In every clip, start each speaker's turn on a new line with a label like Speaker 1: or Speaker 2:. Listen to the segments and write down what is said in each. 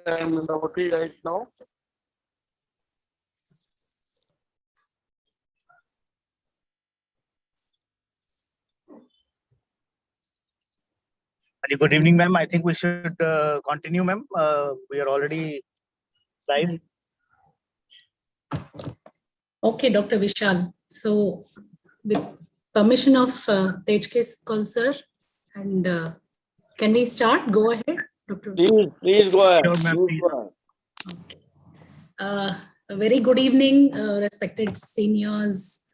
Speaker 1: I am in the OT right now.
Speaker 2: Good evening, ma'am. I think we should continue, ma'am. We are already live.
Speaker 3: Okay, Dr. Vishal. So, with permission of Tejke's call, sir, and can we start? Go ahead, Dr.
Speaker 1: Please go ahead.
Speaker 2: Sure, ma'am,
Speaker 1: Please go ahead.
Speaker 3: Okay. A very good evening, respected seniors,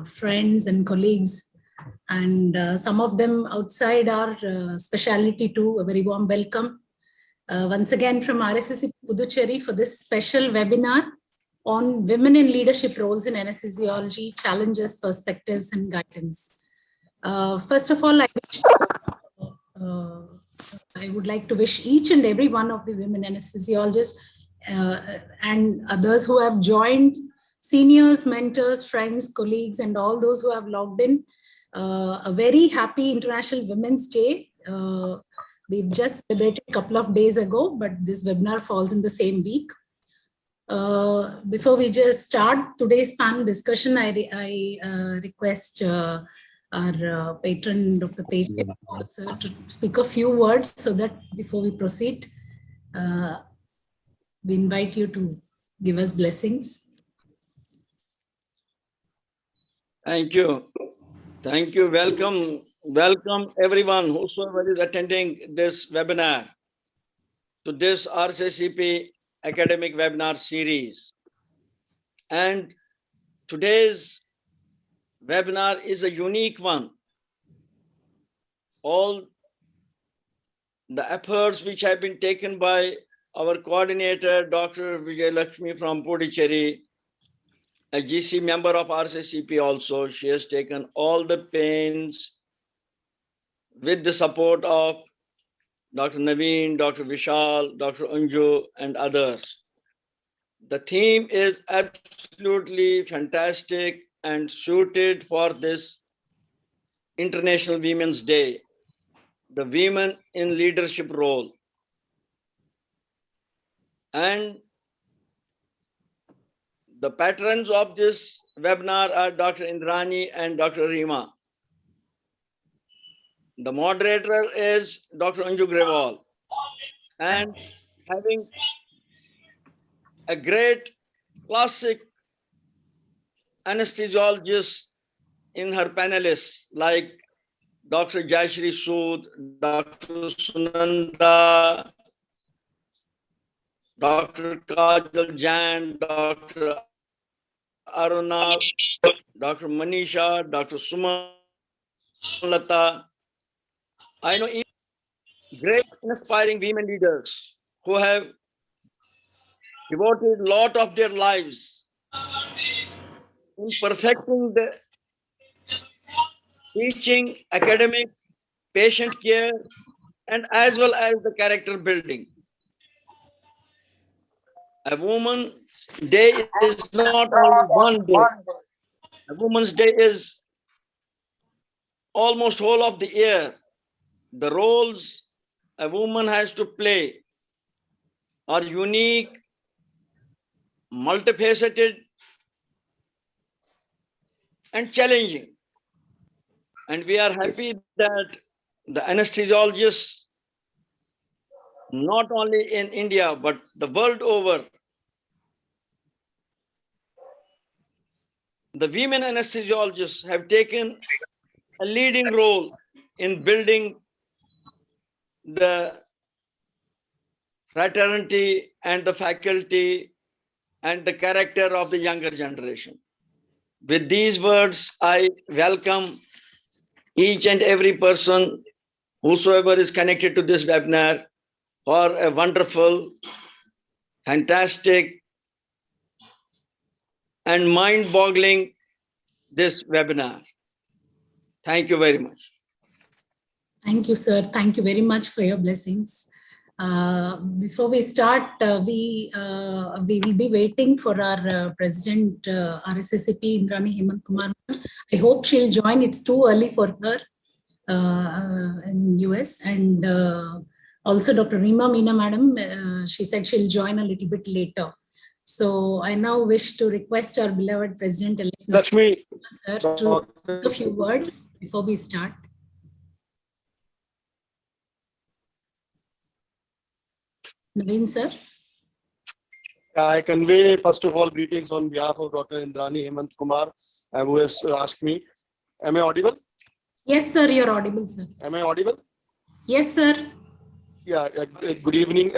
Speaker 3: friends and colleagues, and some of them outside our specialty too. A very warm welcome. Once again from Rsacp Puducherry for this special webinar on women in leadership roles in anesthesiology, challenges, perspectives, and guidance. First of all, I would like to wish each and every one of the women anesthesiologists and others who have joined, seniors, mentors, friends, colleagues, and all those who have logged in, a very happy International Women's Day. We've just celebrated a couple of days ago, but this webinar falls in the same week. Before we just start today's panel discussion, I request our patron, Dr. Tej, to speak a few words so that before we proceed, we invite you to give us blessings.
Speaker 4: Thank you. Thank you. Welcome. Welcome everyone whosoever is attending this webinar to this Rsacp academic webinar series. And today's webinar is a unique one. All the efforts which have been taken by our coordinator, Dr. Vijayalakshmi from Puducherry, a GC member of Rsacp also, she has taken all the pains with the support of Dr. Naveen, Dr. Vishal, Dr. Anju, and others. The theme is absolutely fantastic and suited for this International Women's Day, the women in leadership role. And the patrons of this webinar are Dr. Indrani and Dr. Rima. The moderator is Dr. Anju Grewal. And having a great classic anesthesiologist in her panelists like Dr. Jaishri Sooth, Dr. Sunanda, Dr. Kajal Jain, Dr. Aruna, Dr. Manisha, Dr. Sumalata. I know great inspiring women leaders who have devoted a lot of their lives in perfecting the teaching, academic, patient care, and as well as the character building. A Women's Day is not only one day. A Women's Day is almost whole of the year. The roles a woman has to play are unique, multifaceted, and challenging. And we are happy that the anesthesiologists, not only in India, but the world over, the women anesthesiologists have taken a leading role in building the fraternity and the faculty and the character of the younger generation. With these words, I welcome each and every person, whosoever is connected to this webinar, for a wonderful, fantastic, and mind-boggling this webinar. Thank you very much.
Speaker 3: Thank you, sir. Thank you very much for your blessings. Before we start, we will be waiting for our President Rsacp, Indrani Hemant Kumar. I hope she'll join. It's too early for her in US. And Also, Dr. Rima Meena madam, she said she'll join a little bit later. So I now wish to request our beloved President-elect
Speaker 1: Lakshmi,
Speaker 3: sir to speak a few words before we start. Naveen sir.
Speaker 1: I convey first of all greetings on behalf of Dr. Indrani Hemant Kumar, who has asked me. Am I audible?
Speaker 3: Yes, sir, you're audible, sir.
Speaker 1: Am I audible?
Speaker 3: Yes, sir.
Speaker 1: Yeah, good evening,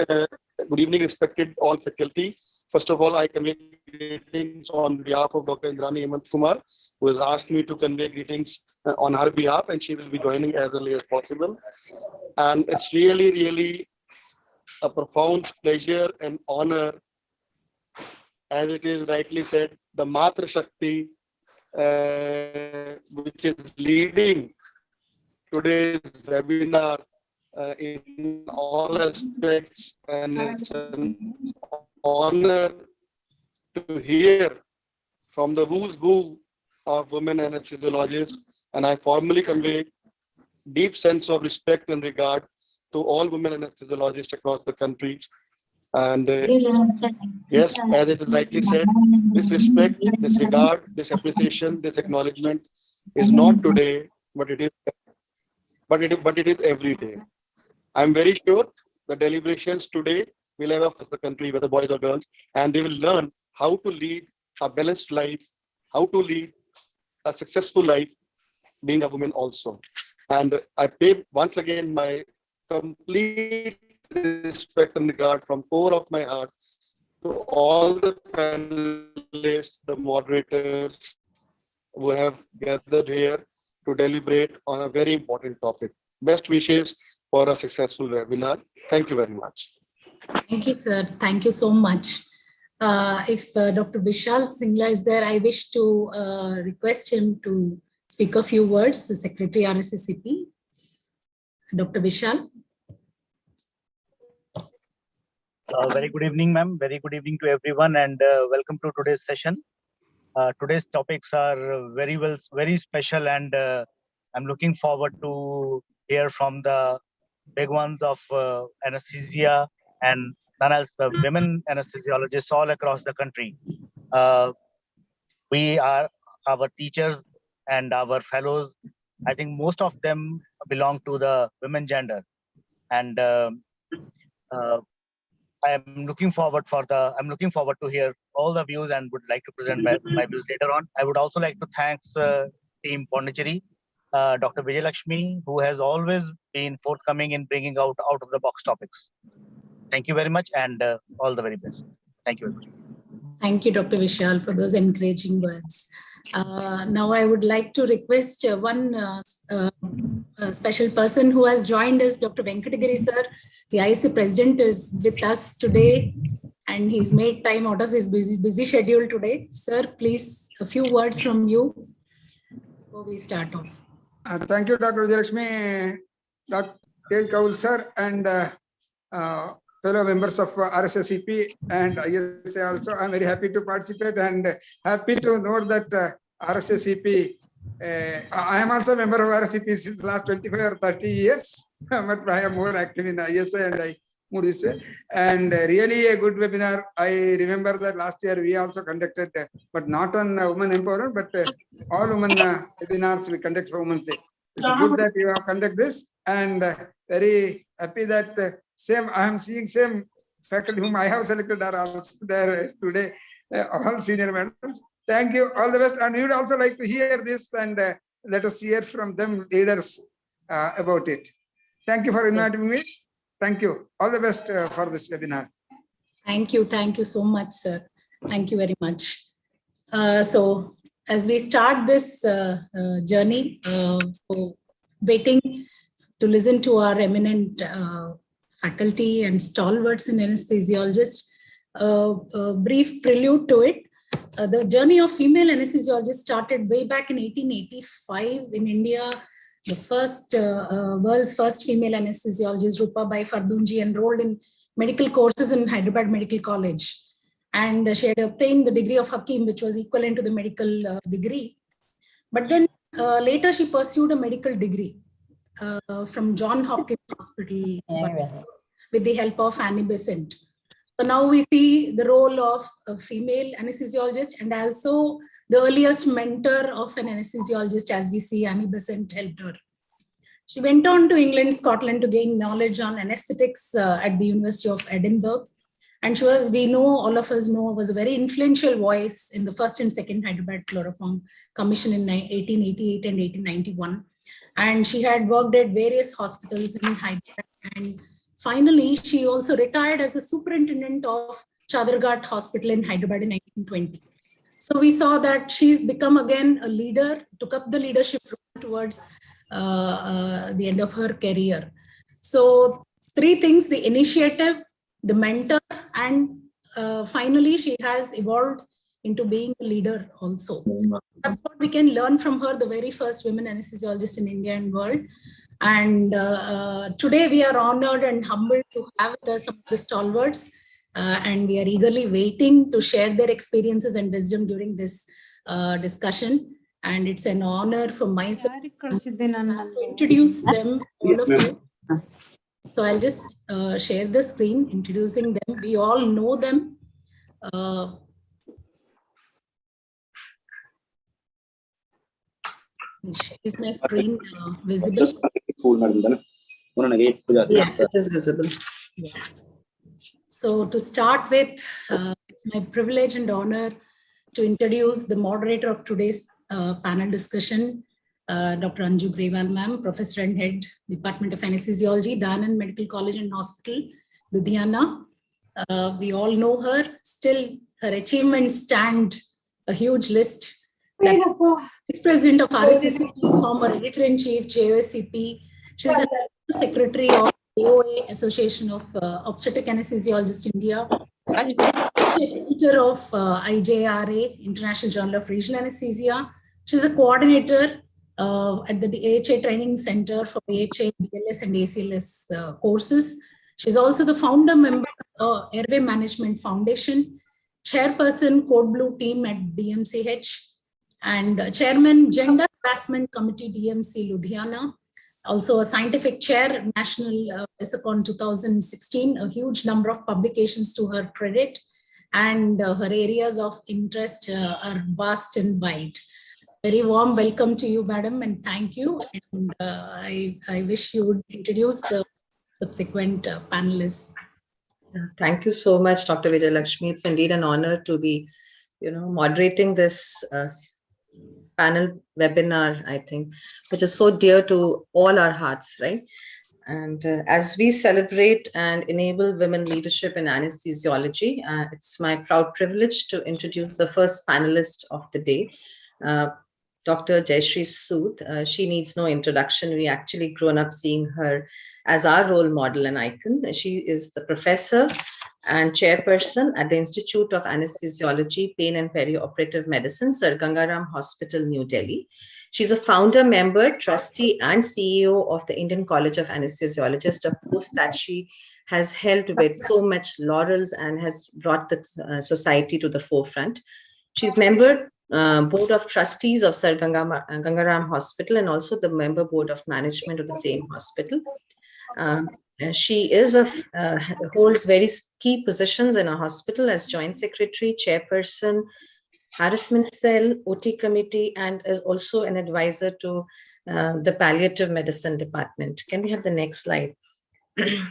Speaker 1: respected all faculty. First of all, I convey greetings on behalf of Dr. Indrani Hemant Kumar, who has asked me to convey greetings on her behalf, and she will be joining as early as possible. And it's really, really a profound pleasure and honor, as it is rightly said, the Matra Shakti, which is leading today's webinar in all aspects, and it's an honor to hear from the who's who of women anesthesiologists, and I formally convey deep sense of respect and regard to all women anesthesiologists across the country. And yes, as it is rightly said, this respect, this regard, this appreciation, this acknowledgement is not today, but it is every day. I'm very sure the deliberations today will have affect the country, whether boys or girls, and they will learn how to lead a balanced life, how to lead a successful life, being a woman also. And I pay once again my complete respect and regard from core of my heart to all the panelists, the moderators who have gathered here to deliberate on a very important topic. Best wishes for a successful webinar. Thank you very much.
Speaker 3: Thank you, sir. Thank you so much. If Dr. Vishal Singla is there, I wish to request him to speak a few words, the Secretary Rsacp. Dr. Vishal.
Speaker 2: Very good evening, ma'am. Very good evening to everyone, and welcome to today's session. Today's topics are very special, and I'm looking forward to hear from the big ones of anesthesia and none else, the women anesthesiologists all across the country. Our teachers and our fellows, I think most of them belong to the women gender, and I'm looking forward to hear all the views and would like to present my views later on. I would also like to thank team Pondicherry, Dr. Vijay Lakshmi, who has always been forthcoming in bringing out of the box topics. Thank you very much, and all the very best. Thank you very much.
Speaker 3: Thank you, Dr. Vishal, for those encouraging words. Now I would like to request one special person who has joined us, Dr. Venkatagiri sir. The IC president is with us today, and he's made time out of his busy schedule today. Sir, please, a few words from you before we start off.
Speaker 5: Thank you, Dr. Jaishri, Dr. Kaul sir, and fellow members of Rsacp and ISA also. I'm very happy to participate and happy to know that Rsacp, I am also a member of Rsacp since the last 25 or 30 years, but I am more active in ISA and I moved this way. And really a good webinar. I remember that last year we also conducted, but not on women empowerment, but all women webinars we conduct for Women's Day. It's good that you have conducted this, and very happy that I am seeing same faculty whom I have selected are also there today, all senior madams. Thank you, all the best, and we would also like to hear this, and let us hear from them leaders about it. Thank you for inviting me. Thank you. All the best for this webinar.
Speaker 3: Thank you so much, sir. Thank you very much. So as we start this journey, so waiting to listen to our eminent faculty and stalwarts in anesthesiologists, a brief prelude to it. The journey of female anesthesiologists started way back in 1885 in India. The first world's first female anesthesiologist, Rupa Bai Fardunji, enrolled in medical courses in Hyderabad Medical College, and she had obtained the degree of Hakim, which was equivalent to the medical degree. But then later she pursued a medical degree from John Hopkins Hospital, with the help of Annie Besant. So now we see the role of a female anesthesiologist and also the earliest mentor of an anesthesiologist, as we see Annie Besant helped her. She went on to England, Scotland to gain knowledge on anesthetics at the University of Edinburgh. And she was, we know, all of us know, was a very influential voice in the first and second Hyderabad Chloroform Commission in 1888 and 1891. And she had worked at various hospitals in Hyderabad. And finally, she also retired as a superintendent of Chadarghat Hospital in Hyderabad in 1920. So we saw that she's become again a leader, took up the leadership role towards the end of her career. So three things: the initiative, the mentor, and finally she has evolved into being a leader also. That's what we can learn from her, the very first women anesthesiologist in India and world. And today we are honored and humbled to have with us some of the stalwarts, and we are eagerly waiting to share their experiences and wisdom during this discussion. And it's an honor for myself to introduce them, all of you. So I'll just share the screen, introducing them. We all know them. Is my screen visible?
Speaker 6: Yes, it is visible.
Speaker 3: Yeah. So to start with, it's my privilege and honor to introduce the moderator of today's panel discussion, Dr. Anju Grewal ma'am, Professor and Head, Department of Anesthesiology, Dayanand Medical College and Hospital, Ludhiana. We all know her. Still, her achievements stand a huge list. Vice President of Rsacp, former Editor-in-Chief, JOSCP. She's the Secretary of AOA, Association of Obstetric Anesthesiologists India. Editor of IJRA, International Journal of Regional Anesthesia. She's a coordinator at the AHA Training Center for AHA, BLS and ACLS courses. She's also the founder member of Airway Management Foundation, chairperson Code Blue team at DMCH, and chairman Gender Harassment Committee DMC Ludhiana. Also a scientific chair, National Rsacp 2016, a huge number of publications to her credit, and her areas of interest are vast and wide. Very warm welcome to you, madam, and thank you. And I wish you would introduce the subsequent panelists.
Speaker 6: Thank you so much, Dr. Vijay Lakshmi. It's indeed an honor to be, moderating this panel webinar, I think, which is so dear to all our hearts, right? And as we celebrate and enable women leadership in anesthesiology, it's my proud privilege to introduce the first panelist of the day, Dr. Jaishri Sooth. She needs no introduction. We actually grown up seeing her as our role model and icon. She is the professor and chairperson at the Institute of Anesthesiology, Pain and Perioperative Medicine, Sir Gangaram Hospital, New Delhi. She's a founder, member, trustee, and CEO of the Indian College of Anesthesiologists, a post that she has held with so much laurels and has brought the society to the forefront. She's member board of trustees of Sir Gangaram Hospital and also the member board of management of the same hospital. She is holds very key positions in a hospital as joint secretary, chairperson, harassment cell, OT committee, and is also an advisor to the palliative medicine department. Can we have the next slide?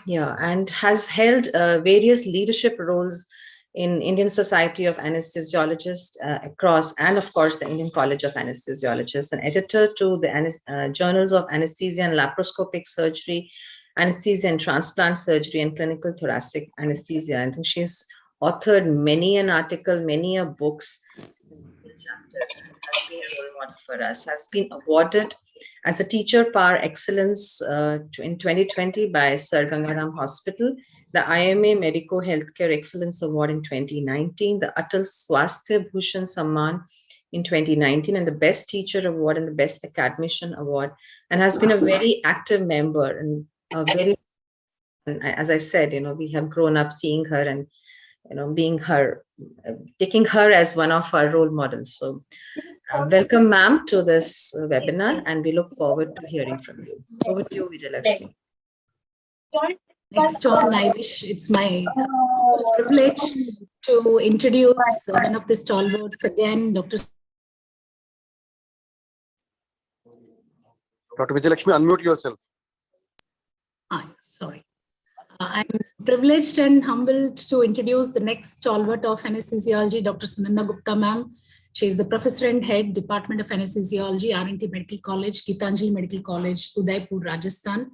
Speaker 6: Yeah, and has held various leadership roles in Indian Society of Anesthesiologists across, and of course, the Indian College of Anesthesiologists, an editor to the journals of anesthesia and laparoscopic surgery, anesthesia and transplant surgery, and clinical thoracic anesthesia. I think she's authored many an article, many a books. Chapter has been a role model for us, has been awarded as a teacher par excellence in 2020 by Sir Gangaram Hospital, the IMA Medico Healthcare Excellence Award in 2019, the Atal Swasthya Bhushan Samman in 2019, and the Best Teacher Award and the Best Academician Award, and has been a very active member and as I said, we have grown up seeing her and being her, taking her as one of our role models. So welcome, ma'am, to this webinar, and we look forward to hearing from you. Over to you, Vijay Lakshmi.
Speaker 3: Next on, I wish it's my privilege to introduce one of the stalwarts again, Dr.
Speaker 1: Dr. Vijay Lakshmi, unmute yourself.
Speaker 3: Sorry. I'm privileged and humbled to introduce the next stalwart of anesthesiology, Dr. Sunanda Gupta ma'am. She is the professor and head, Department of Anesthesiology, R&T Medical College, Gitanjali Medical College, Udaipur, Rajasthan.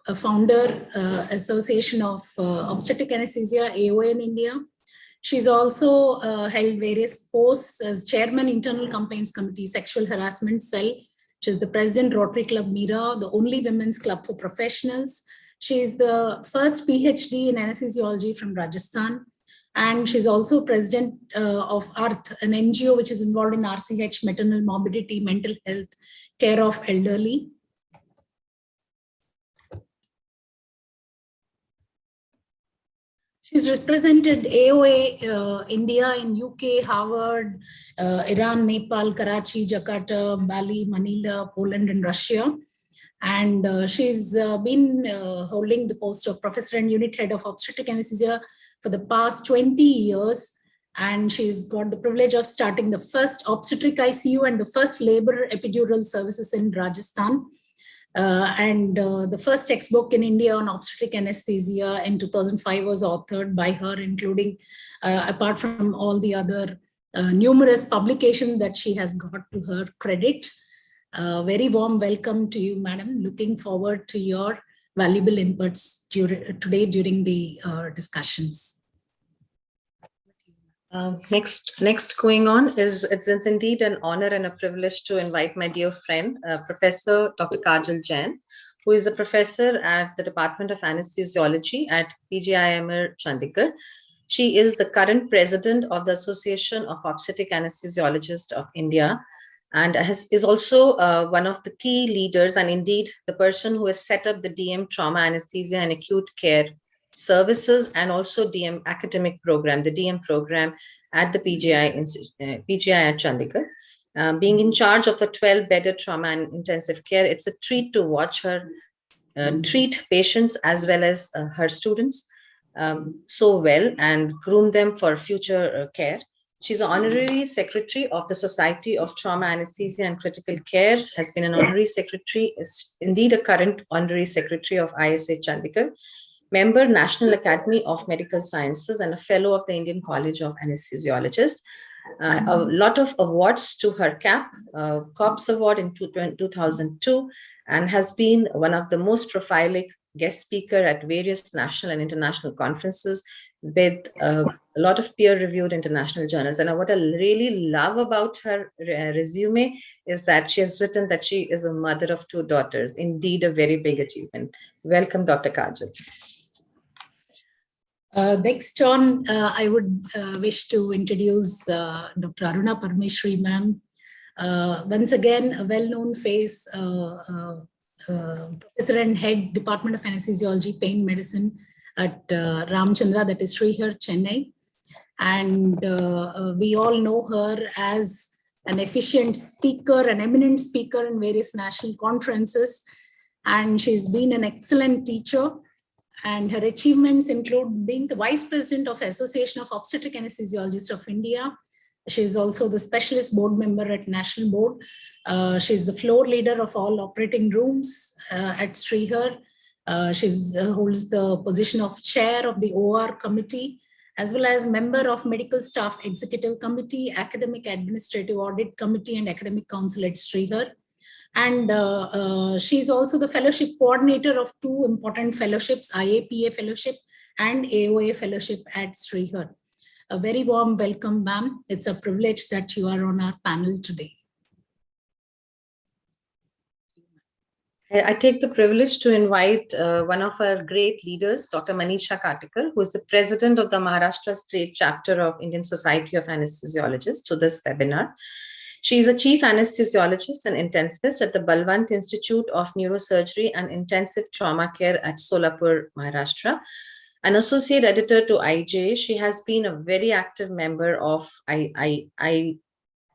Speaker 3: A founder, Association of Obstetric Anesthesia, AOA in India. She's also held various posts as Chairman, Internal Campaigns Committee, Sexual Harassment Cell. She's the President, Rotary Club Mira, the only women's club for professionals. She's the first PhD in anesthesiology from Rajasthan. And she's also president of ARTH, an NGO which is involved in RCH, maternal morbidity, mental health, care of elderly. She's represented AOA India in UK, Harvard, Iran, Nepal, Karachi, Jakarta, Bali, Manila, Poland, and Russia. And she's been holding the post of professor and unit head of obstetric anesthesia for the past 20 years. And she's got the privilege of starting the first obstetric ICU and the first labor epidural services in Rajasthan. The first textbook in India on obstetric anesthesia in 2005 was authored by her, including, apart from all the other numerous publications that she has got to her credit. Very warm welcome to you, madam. Looking forward to your valuable inputs today during the discussions.
Speaker 6: Next going on it's indeed an honor and a privilege to invite my dear friend, Professor Dr. Kajal Jain, who is a professor at the Department of Anesthesiology at PGIMR Chandigarh. She is the current president of the Association of Obstetric Anesthesiologists of India, and is also one of the key leaders and indeed the person who has set up the DM Trauma Anesthesia and Acute Care Services and also DM academic program, the DM program at the PGI at Chandigarh. Being in charge of a 12-bedded trauma and intensive care, it's a treat to watch her treat patients as well as her students so well and groom them for future care. She's an honorary secretary of the Society of Trauma Anesthesia and Critical Care, has been an honorary secretary, is indeed a current honorary secretary of ISA Chandigarh, member National Academy of Medical Sciences and a fellow of the Indian College of Anesthesiologists. A lot of awards to her cap, COPS Award in 2002, and has been one of the most prolific guest speaker at various national and international conferences with a lot of peer-reviewed international journals. And what I really love about her resume is that she has written that she is a mother of 2 daughters. Indeed, a very big achievement. Welcome, Dr. Kajal.
Speaker 3: Next on, I would wish to introduce Dr. Aruna Parmeshwari ma'am. Once again, a well-known face, professor and head, Department of Anesthesiology, Pain Medicine at Ramchandra, that is Srihar, Chennai. And we all know her as an efficient speaker, an eminent speaker in various national conferences. And she's been an excellent teacher. And her achievements include being the Vice President of Association of Obstetric Anesthesiologists of India. She's also the specialist board member at National Board. She's the floor leader of all operating rooms at Srihar. She holds the position of chair of the OR committee, as well as member of Medical Staff Executive Committee, Academic Administrative Audit Committee, and Academic Council at Srihar. And she's also the fellowship coordinator of 2 important fellowships, IAPA Fellowship and AOA Fellowship at Srihar. A very warm welcome, ma'am. It's a privilege that you are on our panel today.
Speaker 6: I take the privilege to invite one of our great leaders, Dr. Manisha Katikar, who is the president of the Maharashtra State Chapter of Indian Society of Anesthesiologists, to this webinar. She is a chief anesthesiologist and intensivist at the Balwant Institute of Neurosurgery and Intensive Trauma Care at Solapur, Maharashtra. An associate editor to IJ, she has been a very active member of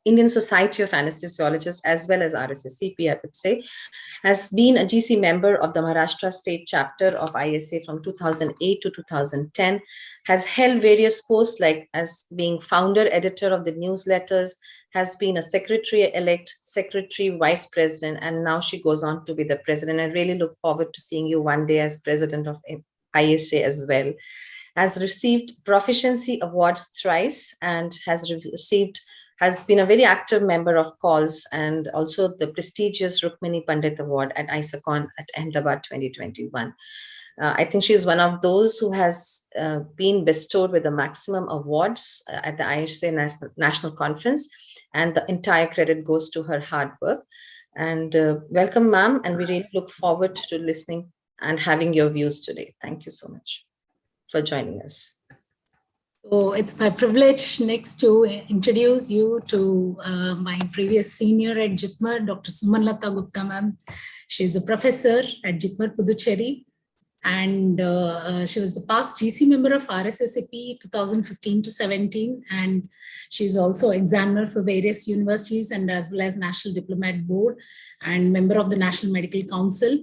Speaker 6: Indian Society of Anesthesiologists, as well as Rsacp, I would say, has been a GC member of the Maharashtra State Chapter of ISA from 2008 to 2010, has held various posts like as being founder editor of the newsletters, has been a secretary-elect, secretary, vice president, and now she goes on to be the president. I really look forward to seeing you one day as president of ISA as well. Has received proficiency awards thrice and has been a very active member of calls and also the prestigious Rukmini Pandit Award at ISACON at Ahmedabad 2021. I think she's one of those who has been bestowed with the maximum awards at the ISA National Conference, and the entire credit goes to her hard work. And welcome, ma'am, and we really look forward to listening and having your views today. Thank you so much for joining us.
Speaker 3: So it's my privilege next to introduce you to my previous senior at JIPMER, Dr. Sumanlata Gupta ma'am. She's a professor at JIPMER, Puducherry, and she was the past GC member of Rsacp 2015 to 17, and she's also examiner for various universities and as well as National Diplomat Board and member of the National Medical Council.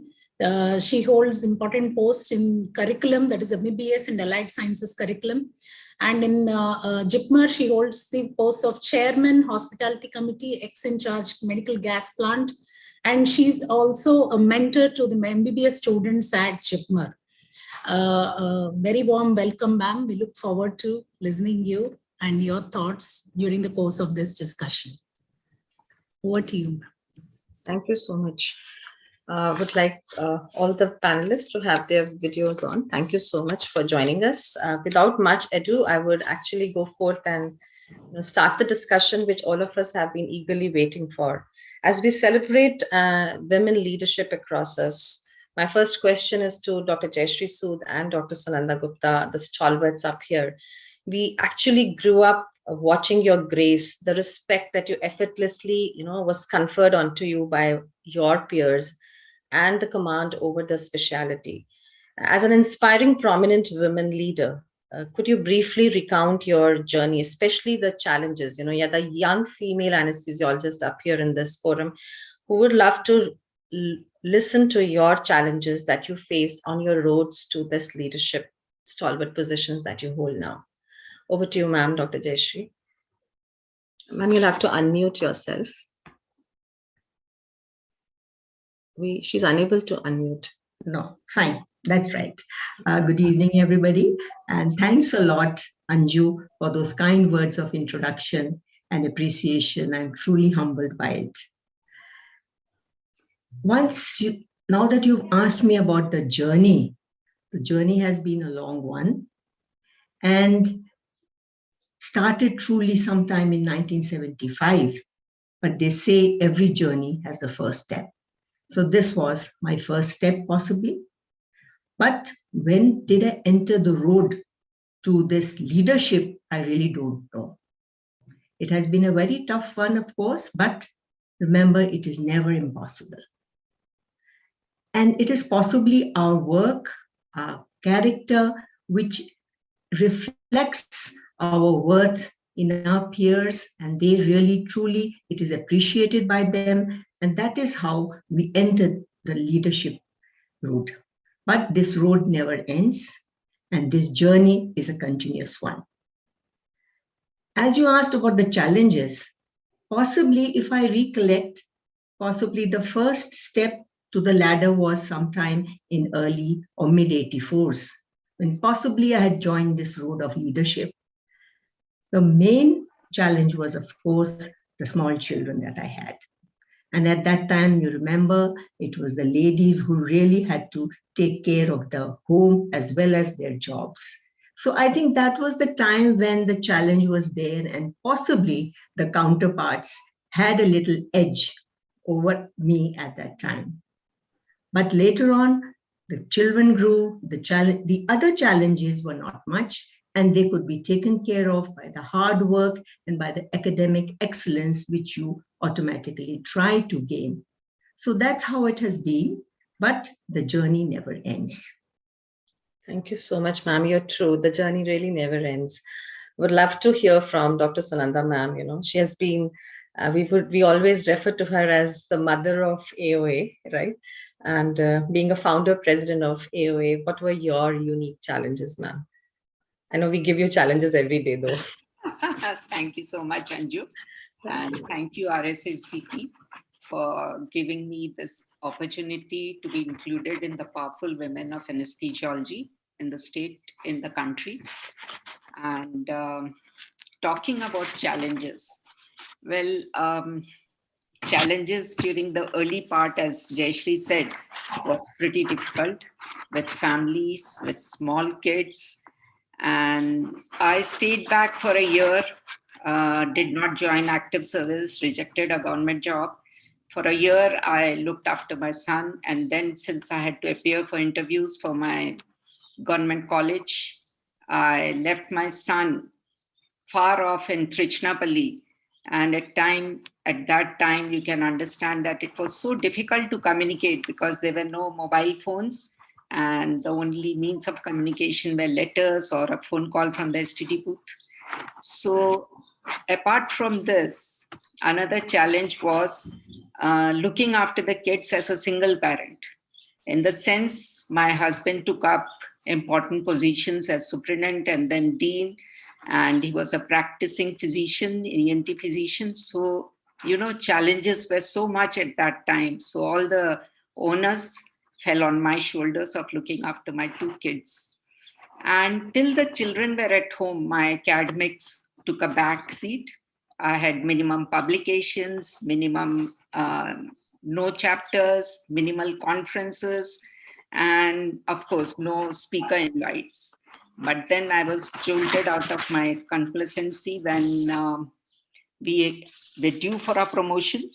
Speaker 3: She holds important posts in curriculum, that is MBBS and Allied Sciences curriculum. And in JIPMER, she holds the post of Chairman, Hospitality Committee, ex-in-charge Medical Gas Plant. And she's also a mentor to the MBBS students at JIPMER. Very warm welcome, ma'am. We look forward to listening you and your thoughts during the course of this discussion. Over to you, ma'am.
Speaker 6: Thank you so much. Would like all the panelists to have their videos on. Thank you so much for joining us. Without much ado, I would actually go forth and start the discussion which all of us have been eagerly waiting for. As we celebrate women leadership across us, my first question is to Dr. Jaishri Sooth and Dr. Sunanda Gupta, the stalwarts up here. We actually grew up watching your grace, the respect that you effortlessly, was conferred onto you by your peers, and the command over the specialty. As an inspiring, prominent women leader, could you briefly recount your journey, especially the challenges? You're the young female anesthesiologist up here in this forum who would love to listen to your challenges that you faced on your roads to this leadership stalwart positions that you hold now. Over to you, ma'am, Dr. Jaishri. Ma'am, you'll have to unmute yourself. She's unable to unmute.
Speaker 7: No, fine. That's right. Good evening, everybody. And thanks a lot, Anju, for those kind words of introduction and appreciation. I'm truly humbled by it. Now that you've asked me about the journey has been a long one and started truly sometime in 1975. But they say every journey has the first step. So this was my first step, possibly. But when did I enter the road to this leadership? I really don't know. It has been a very tough one, of course, but remember, it is never impossible. And it is possibly our work, our character, which reflects our worth in our peers, and they really, truly, it is appreciated by them. And that is how we entered the leadership route. But this road never ends, and this journey is a continuous one. As you asked about the challenges, possibly if I recollect, possibly the first step to the ladder was sometime in early or mid-84s, when possibly I had joined this road of leadership. The main challenge was, of course, the small children that I had. And at that time, you remember, it was the ladies who really had to take care of the home as well as their jobs. So I think that was the time when the challenge was there, and possibly the counterparts had a little edge over me at that time. But later on, the children grew, the other challenges were not much, and they could be taken care of by the hard work and by the academic excellence which you automatically try to gain. So that's how it has been, but the journey never ends.
Speaker 6: Thank you so much, ma'am. You're true. The journey really never ends. Would love to hear from Dr. Sunanda, ma'am. She has been We always refer to her as the mother of AOA, right? And being a founder president of AOA, what were your unique challenges, ma'am? I know we give you challenges every day, though.
Speaker 8: Thank you so much, Anju. And thank you, Rsacp, for giving me this opportunity to be included in the powerful women of anesthesiology in the state, in the country. And talking about challenges. Well, challenges during the early part, as Jaishri said, was pretty difficult with families, with small kids. And I stayed back for a year, did not join active service, rejected a government job. For a year, I looked after my son. And then since I had to appear for interviews for my government college, I left my son far off in Trichinopalli. And at that time, you can understand that it was so difficult to communicate because there were no mobile phones. And the only means of communication were letters or a phone call from the STD booth. So apart from this, another challenge was looking after the kids as a single parent. In the sense, my husband took up important positions as superintendent and then dean, and he was a practicing physician, ENT physician. So, challenges were so much at that time. So all the onus fell on my shoulders of looking after my two kids. And till the children were at home, my academics took a back seat. I had minimum publications, minimum no chapters, minimal conferences, and of course, no speaker invites. But then I was jolted out of my complacency when we were due for our promotions.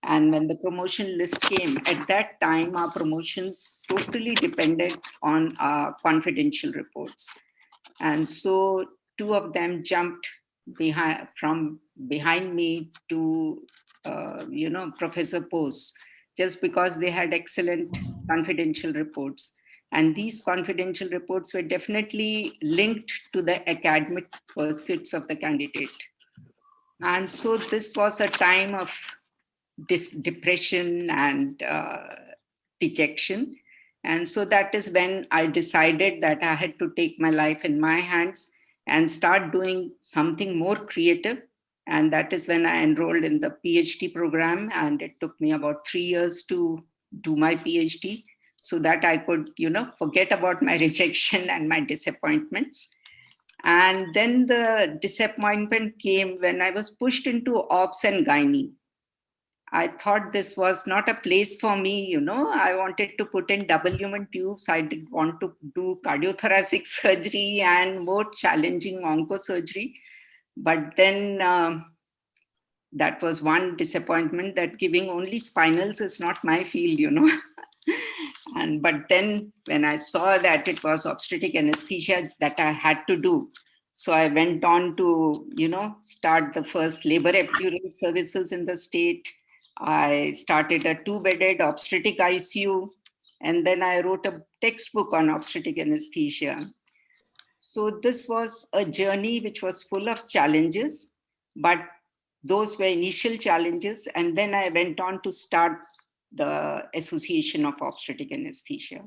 Speaker 8: And when the promotion list came, at that time, our promotions totally depended on our confidential reports. And so two of them jumped from behind me to, professor posts, just because they had excellent confidential reports. And these confidential reports were definitely linked to the academic pursuits of the candidate. And so this was a time of depression and dejection. And so that is when I decided that I had to take my life in my hands and start doing something more creative. And that is when I enrolled in the PhD program. And it took me about 3 years to do my PhD so that I could, forget about my rejection and my disappointments. And then the disappointment came when I was pushed into obs and gynae. I thought this was not a place for me, I wanted to put in double human tubes. I did want to do cardiothoracic surgery and more challenging oncosurgery. But then that was one disappointment, that giving only spinals is not my field, But then when I saw that it was obstetric anesthesia that I had to do, so I went on to, start the first labor epidural services in the state. I started a 2-bedded obstetric ICU, and then I wrote a textbook on obstetric anesthesia. So this was a journey which was full of challenges, but those were initial challenges. And then I went on to start the Association of Obstetric Anesthesia.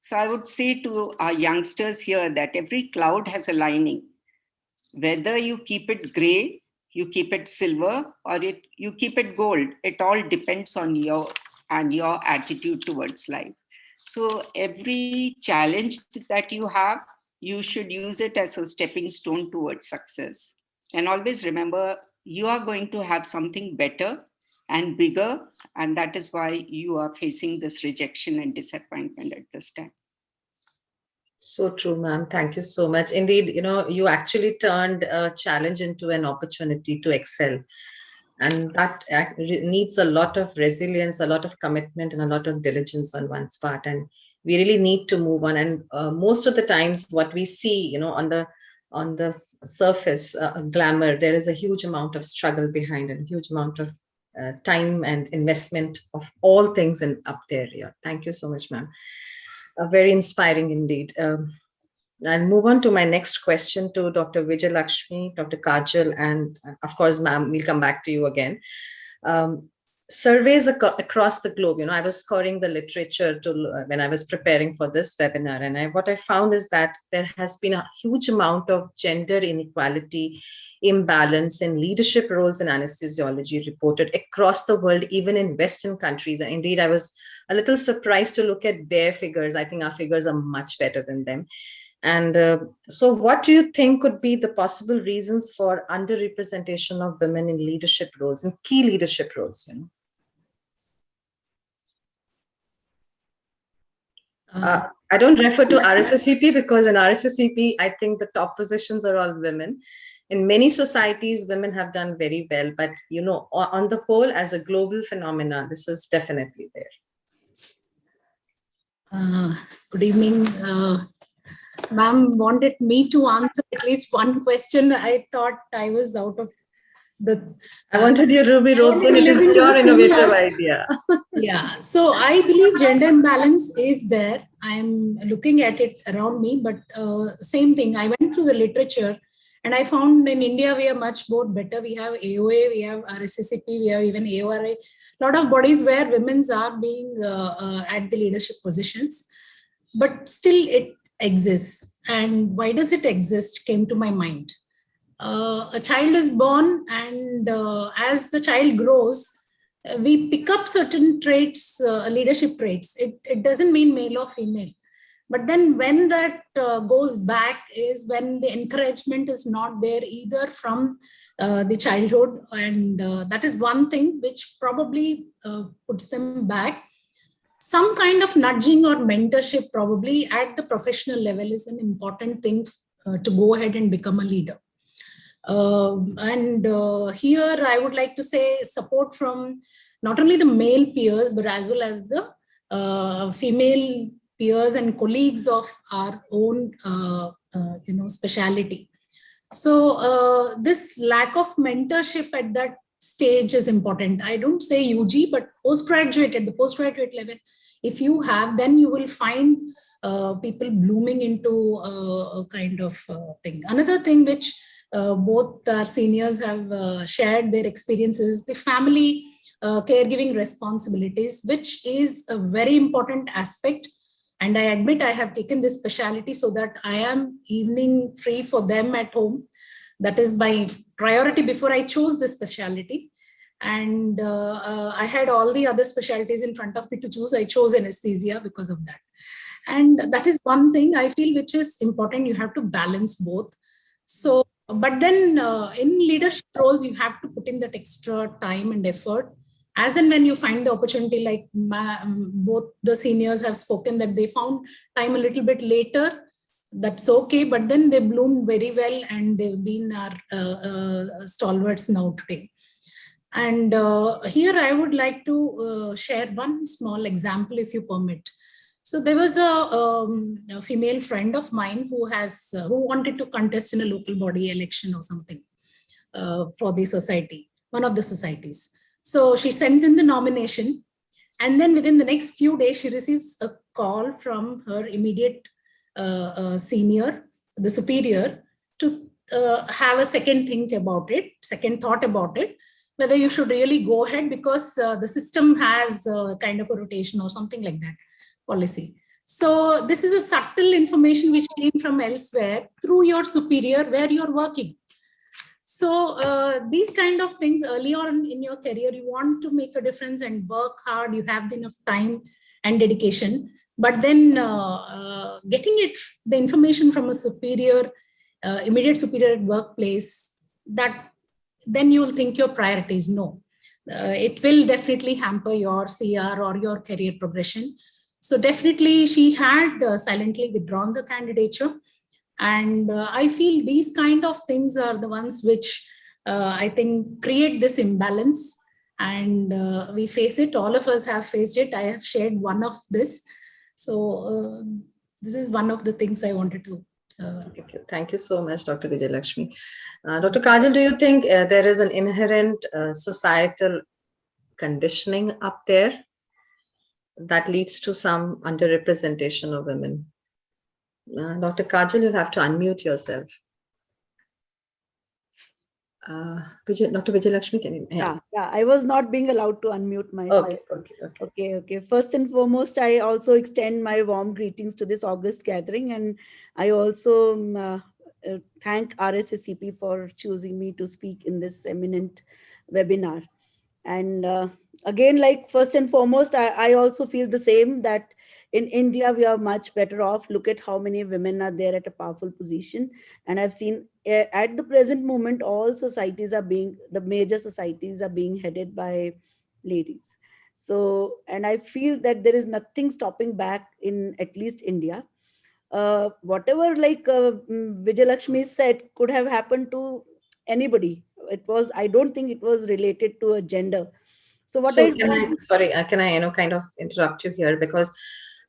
Speaker 8: So I would say to our youngsters here that every cloud has a lining. Whether you keep it gray, you keep it silver, or you keep it gold, it all depends on your attitude towards life. So every challenge that you have, you should use it as a stepping stone towards success. And always remember, you are going to have something better and bigger, and that is why you are facing this rejection and disappointment at this time.
Speaker 6: So true, ma'am. Thank you so much. Indeed, you actually turned a challenge into an opportunity to excel. And that needs a lot of resilience, a lot of commitment, and a lot of diligence on one's part. And we really need to move on. And most of the times what we see, on the surface, glamour, there is a huge amount of struggle behind and a huge amount of time and investment of all things up there. Yeah. Thank you so much, ma'am. Very inspiring indeed. I'll move on to my next question to Dr. Vijay Lakshmi, Dr. Kajal, and of course, ma'am, we'll come back to you again. Surveys across the globe, I was scoring the literature when I was preparing for this webinar, and what I found is that there has been a huge amount of gender inequality, imbalance in leadership roles in anesthesiology reported across the world, even in Western countries. And indeed, I was a little surprised to look at their figures. I think our figures are much better than them. And so what do you think could be the possible reasons for underrepresentation of women in leadership roles, in key leadership roles? I don't refer to Rsacp because in Rsacp, I think the top positions are all women. In many societies, women have done very well, but on the whole, as a global phenomena, this is definitely there.
Speaker 3: Good evening. Ma'am wanted me to answer at least one question. I thought I was out of the...
Speaker 6: I wanted you to be roped in. It is your innovative idea.
Speaker 3: Yeah. So I believe gender imbalance is there. I'm looking at it around me, but same thing. I went through the literature and I found in India, we are much more better. We have AOA, we have Rsacp, we have even AORA. A lot of bodies where women are being at the leadership positions, but still it exists. And why does it exist came to my mind. A child is born, and as the child grows, we pick up certain traits, leadership traits. It doesn't mean male or female. But then when that goes back is when the encouragement is not there either from the childhood. And that is one thing which probably puts them back. Some kind of nudging or mentorship probably at the professional level is an important thing to go ahead and become a leader. Here I would like to say support from not only the male peers, but as well as the female peers and colleagues of our own, speciality. So this lack of mentorship at that stage is important. I don't say UG, but postgraduate, at the postgraduate level, if you have, then you will find people blooming into a kind of thing. Another thing which both our seniors have shared their experiences, the family caregiving responsibilities, which is a very important aspect. And I admit I have taken this specialty so that I am evening free for them at home. That is my priority before I chose this specialty. And I had all the other specialties in front of me to choose. I chose anesthesia because of that. And that is one thing I feel which is important. You have to balance both. So, but then in leadership roles, you have to put in that extra time and effort. As and when you find the opportunity, like both the seniors have spoken that they found time a little bit later, that's okay, but then they bloomed very well and they've been our stalwarts now today. And here I would like to share one small example, if you permit. So there was a female friend of mine who wanted to contest in a local body election or something for the society, one of the societies. So she sends in the nomination, and then within the next few days, she receives a call from her immediate senior, the superior, to have a second thought about it, whether you should really go ahead because the system has kind of a rotation or something like that policy. So this is a subtle information which came from elsewhere through your superior where you're working. So these kind of things early on in your career, you want to make a difference and work hard, you have enough time and dedication, but then getting the information from a superior, immediate superior at workplace, that then you will think your priorities. No, it will definitely hamper your CR or your career progression. So definitely she had silently withdrawn the candidature. And I feel these kind of things are the ones which I think create this imbalance. And we face it, all of us have faced it. I have shared one of this. So this is one of the things I wanted to.
Speaker 6: Thank you so much, Dr. Vijay Lakshmi. Dr. Kajal, do you think there is an inherent societal conditioning up there that leads to some underrepresentation of women? Dr. Kajal, you have to unmute yourself. Dr. Vijay Lakshmi, can you?
Speaker 9: Yeah, I was not being allowed to unmute myself. Okay. First and foremost, I also extend my warm greetings to this August gathering, and I also thank Rsacp for choosing me to speak in this eminent webinar. And again, like first and foremost, I also feel the same, that in India, we are much better off. Look at how many women are there at a powerful position. And I've seen at the present moment, all societies are the major societies are being headed by ladies. So, and I feel that there is nothing stopping back in at least India. Whatever Vijay Lakshmi said could have happened to anybody. I don't think it was related to a gender. So what
Speaker 6: So can I kind of interrupt you here, because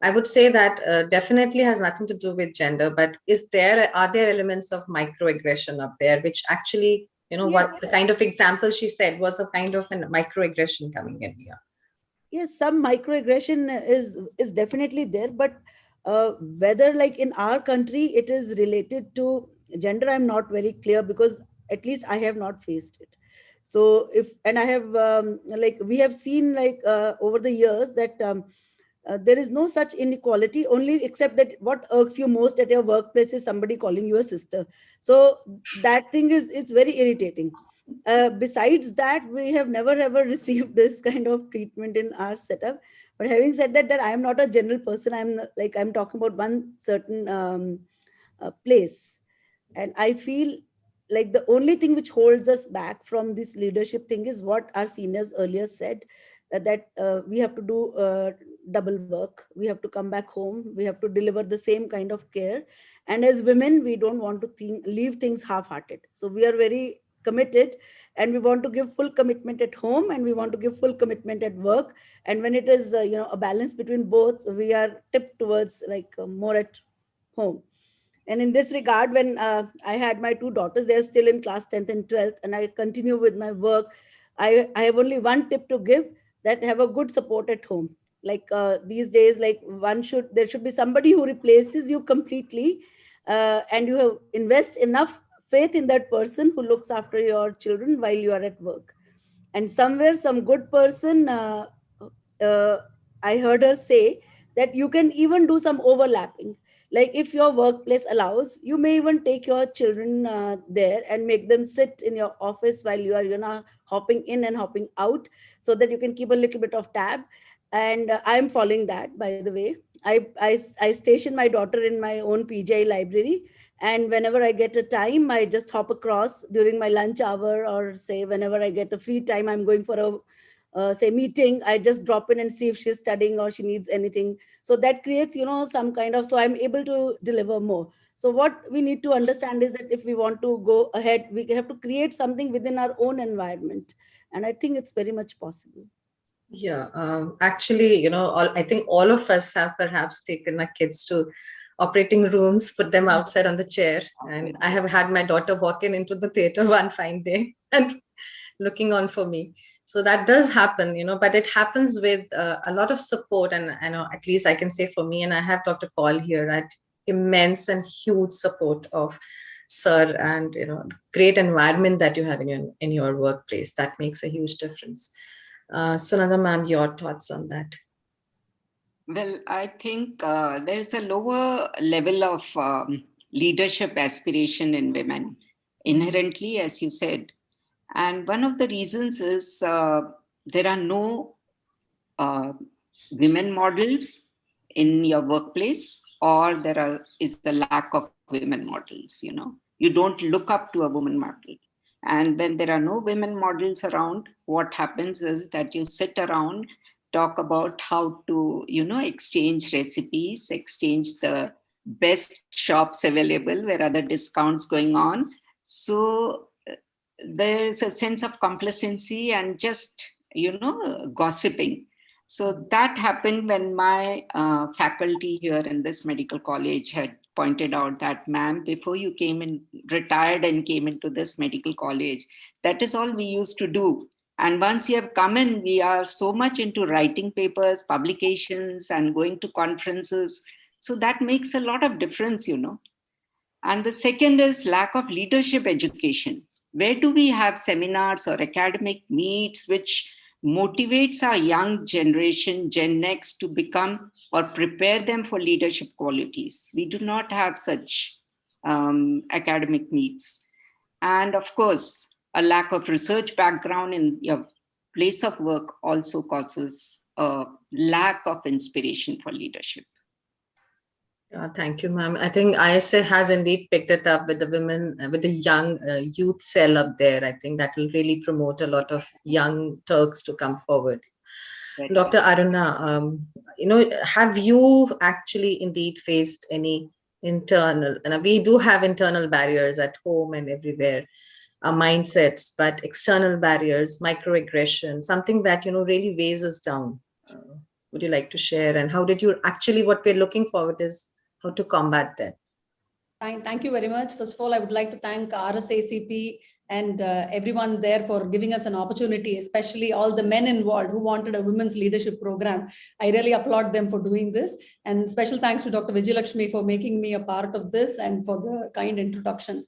Speaker 6: I would say that definitely has nothing to do with gender, but are there elements of microaggression up there, which actually, what the kind of example she said was a kind of a microaggression coming in here.
Speaker 9: Yes, some microaggression is definitely there, but whether like in our country it is related to gender, I'm not very clear, because at least I have not faced it. So I have we have seen over the years that there is no such inequality, only except that what irks you most at your workplace is somebody calling you a sister. So that thing it's very irritating. Besides that, we have never ever received this kind of treatment in our setup. But having said that, I am not a general person. I'm talking about one certain place. And I feel like the only thing which holds us back from this leadership thing is what our seniors earlier said, that we have to do double work. We have to come back home. We have to deliver the same kind of care. And as women, we don't want to leave things half-hearted. So we are very committed, and we want to give full commitment at home, and we want to give full commitment at work. And when it is a balance between both, we are tipped towards more at home. And in this regard, when I had my two daughters, they're still in class 10th and 12th, and I continue with my work. I have only one tip to give, that have a good support at home. These days, there should be somebody who replaces you completely, and you have invest enough faith in that person who looks after your children while you are at work. And somewhere, some good person, uh, I heard her say that you can even do some overlapping. Like if your workplace allows, you may even take your children there and make them sit in your office while you are hopping in and hopping out, so that you can keep a little bit of tab. And I'm following that, by the way. I station my daughter in my own PGI library, and whenever I get a time, I just hop across during my lunch hour, or say whenever I get a free time, I'm going for a say meeting, I just drop in and see if she's studying or she needs anything. So that creates some kind of, so I'm able to deliver more. So what we need to understand is that if we want to go ahead, we have to create something within our own environment, and I think it's very much possible.
Speaker 6: Yeah, actually, I think all of us have perhaps taken our kids to operating rooms, put them outside on the chair. And I have had my daughter walk into the theater one fine day and looking on for me. So that does happen, but it happens with a lot of support. And I know, at least I can say for me, and I have Dr. Paul here, at immense and huge support of Sir, and great environment that you have in your workplace. That makes a huge difference. Sunanda ma'am, your thoughts on that?
Speaker 8: Well, I think there's a lower level of leadership aspiration in women inherently, as you said. And one of the reasons is there are no women models in your workplace, or is the lack of women models. You don't look up to a woman model. And when there are no women models around, what happens is that you sit around, talk about how to, exchange recipes, exchange the best shops available where other discounts going on. So there's a sense of complacency and just, gossiping. So that happened when my faculty here in this medical college had pointed out that, ma'am, before you retired and came into this medical college, that is all we used to do. And once you have come in, we are so much into writing papers, publications, and going to conferences. So that makes a lot of difference, you know. And the second is lack of leadership education. Where do we have seminars or academic meets which motivates our young generation, Gen X, to become or prepare them for leadership qualities? We do not have such academic meets. And of course, a lack of research background in your place of work also causes a lack of inspiration for leadership.
Speaker 6: Thank you, ma'am. I think ISA has indeed picked it up with the women, with the young youth cell up there. I think that will really promote a lot of young Turks to come forward.
Speaker 8: Right.
Speaker 6: Dr. Aruna, you know, have you actually indeed faced any internal, and we do have internal barriers at home and everywhere, mindsets, but external barriers, microaggression, something that, you know, really weighs us down. Would you like to share? And how did you actually, what we're looking forward is how to combat that?
Speaker 10: Thank you very much. First of all, I would like to thank Rsacp and everyone there for giving us an opportunity, especially all the men involved who wanted a women's leadership program. I really applaud them for doing this. And special thanks to Dr. Vijayalakshmi for making me a part of this and for the kind introduction.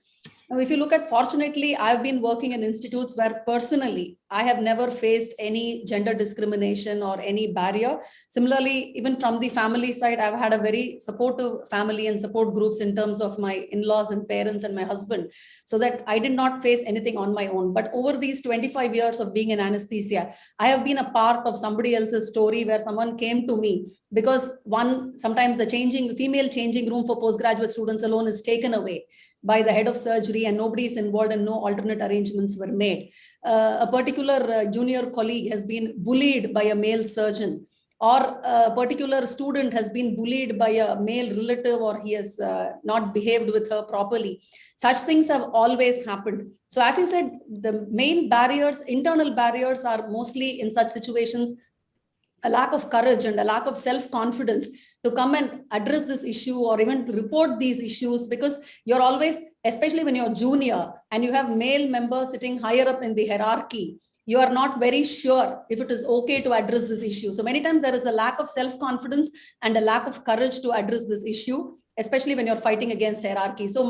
Speaker 10: Now, if you look at, fortunately, I've been working in institutes where personally, I have never faced any gender discrimination or any barrier. Similarly, even from the family side, I've had a very supportive family and support groups in terms of my in-laws and parents and my husband, so that I did not face anything on my own. But over these 25 years of being in anesthesia, I have been a part of somebody else's story where someone came to me because sometimes the female changing room for postgraduate students alone is taken away by the head of surgery and nobody is involved and no alternate arrangements were made. A particular junior colleague has been bullied by a male surgeon, or a particular student has been bullied by a male relative, or he has not behaved with her properly. Such things have always happened. So as you said, the main barriers, internal barriers, are mostly in such situations a lack of courage and a lack of self-confidence to come and address this issue or even to report these issues, because you're always, especially when you're junior and you have male members sitting higher up in the hierarchy, you are not very sure if it is okay to address this issue. So many times there is a lack of self-confidence and a lack of courage to address this issue, especially when you're fighting against hierarchy. So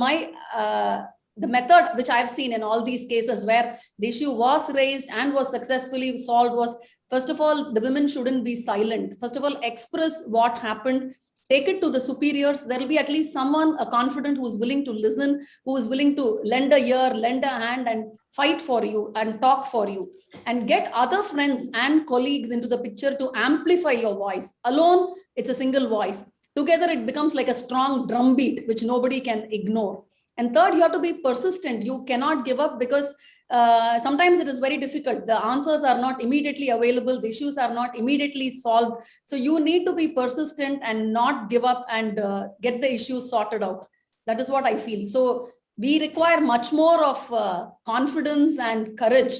Speaker 10: the method which I've seen in all these cases where the issue was raised and was successfully solved was, first of all, the women shouldn't be silent. First of all, express what happened, take it to the superiors. There will be at least someone, a confidant, who is willing to listen, who is willing to lend a ear, lend a hand and fight for you and talk for you, and get other friends and colleagues into the picture to amplify your voice. Alone, it's a single voice. Together, it becomes like a strong drumbeat, which nobody can ignore. And third, you have to be persistent. You cannot give up, because sometimes it is very difficult. The answers are not immediately available. The issues are not immediately solved. So you need to be persistent and not give up and get the issues sorted out. That is what I feel. So we require much more of confidence and courage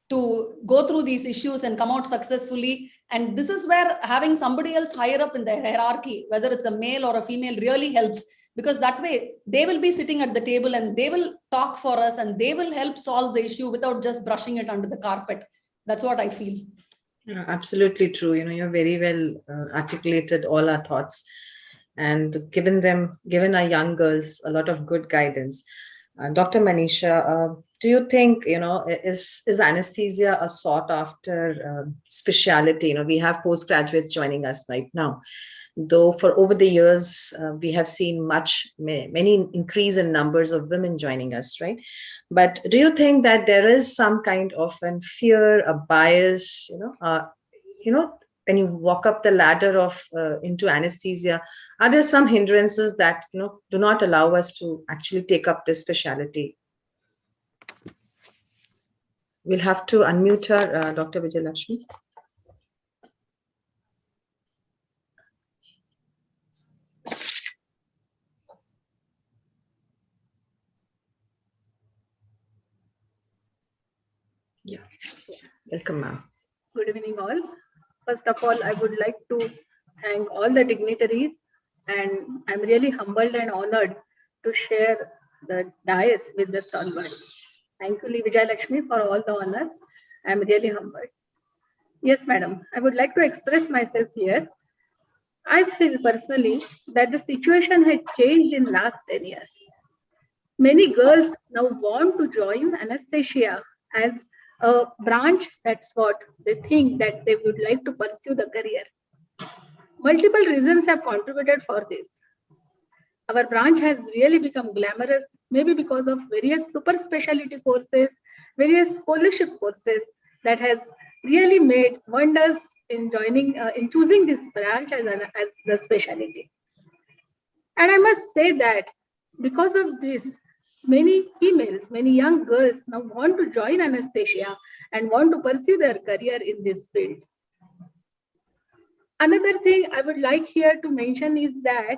Speaker 10: to go through these issues and come out successfully. And this is where having somebody else higher up in the hierarchy, whether it's a male or a female, really helps. Because that way they will be sitting at the table and they will talk for us and they will help solve the issue without just brushing it under the carpet. That's what I feel.
Speaker 6: Yeah, absolutely true. You know, you're very well articulated all our thoughts and given our young girls a lot of good guidance. Dr. Manisha, do you think, you know, is anesthesia a sought after specialty? You know, we have postgraduates joining us right now. Though for over the years, we have seen many increase in numbers of women joining us, right? But do you think that there is some kind of a fear, a bias, when you walk up the ladder of into anesthesia, are there some hindrances that, you know, do not allow us to actually take up this specialty? We'll have to unmute her, Dr. Vijayalakshmi. Yeah, welcome, ma'am.
Speaker 11: Good evening, all. First of all, I would like to thank all the dignitaries, and I'm really humbled and honored to share the dais with the stalwarts. Thank you, Vijayalakshmi, for all the honor. I'm really humbled. Yes, madam. I would like to express myself here. I feel personally that the situation had changed in last 10 years. Many girls now want to join anesthesia as a branch. That's what they think that they would like to pursue the career. Multiple reasons have contributed for this. Our branch has really become glamorous, maybe because of various super specialty courses, various scholarship courses that has really made wonders in in choosing this branch as the specialty. And I must say that because of this, many females, many young girls now want to join anesthesia and want to pursue their career in this field. Another thing I would like here to mention is that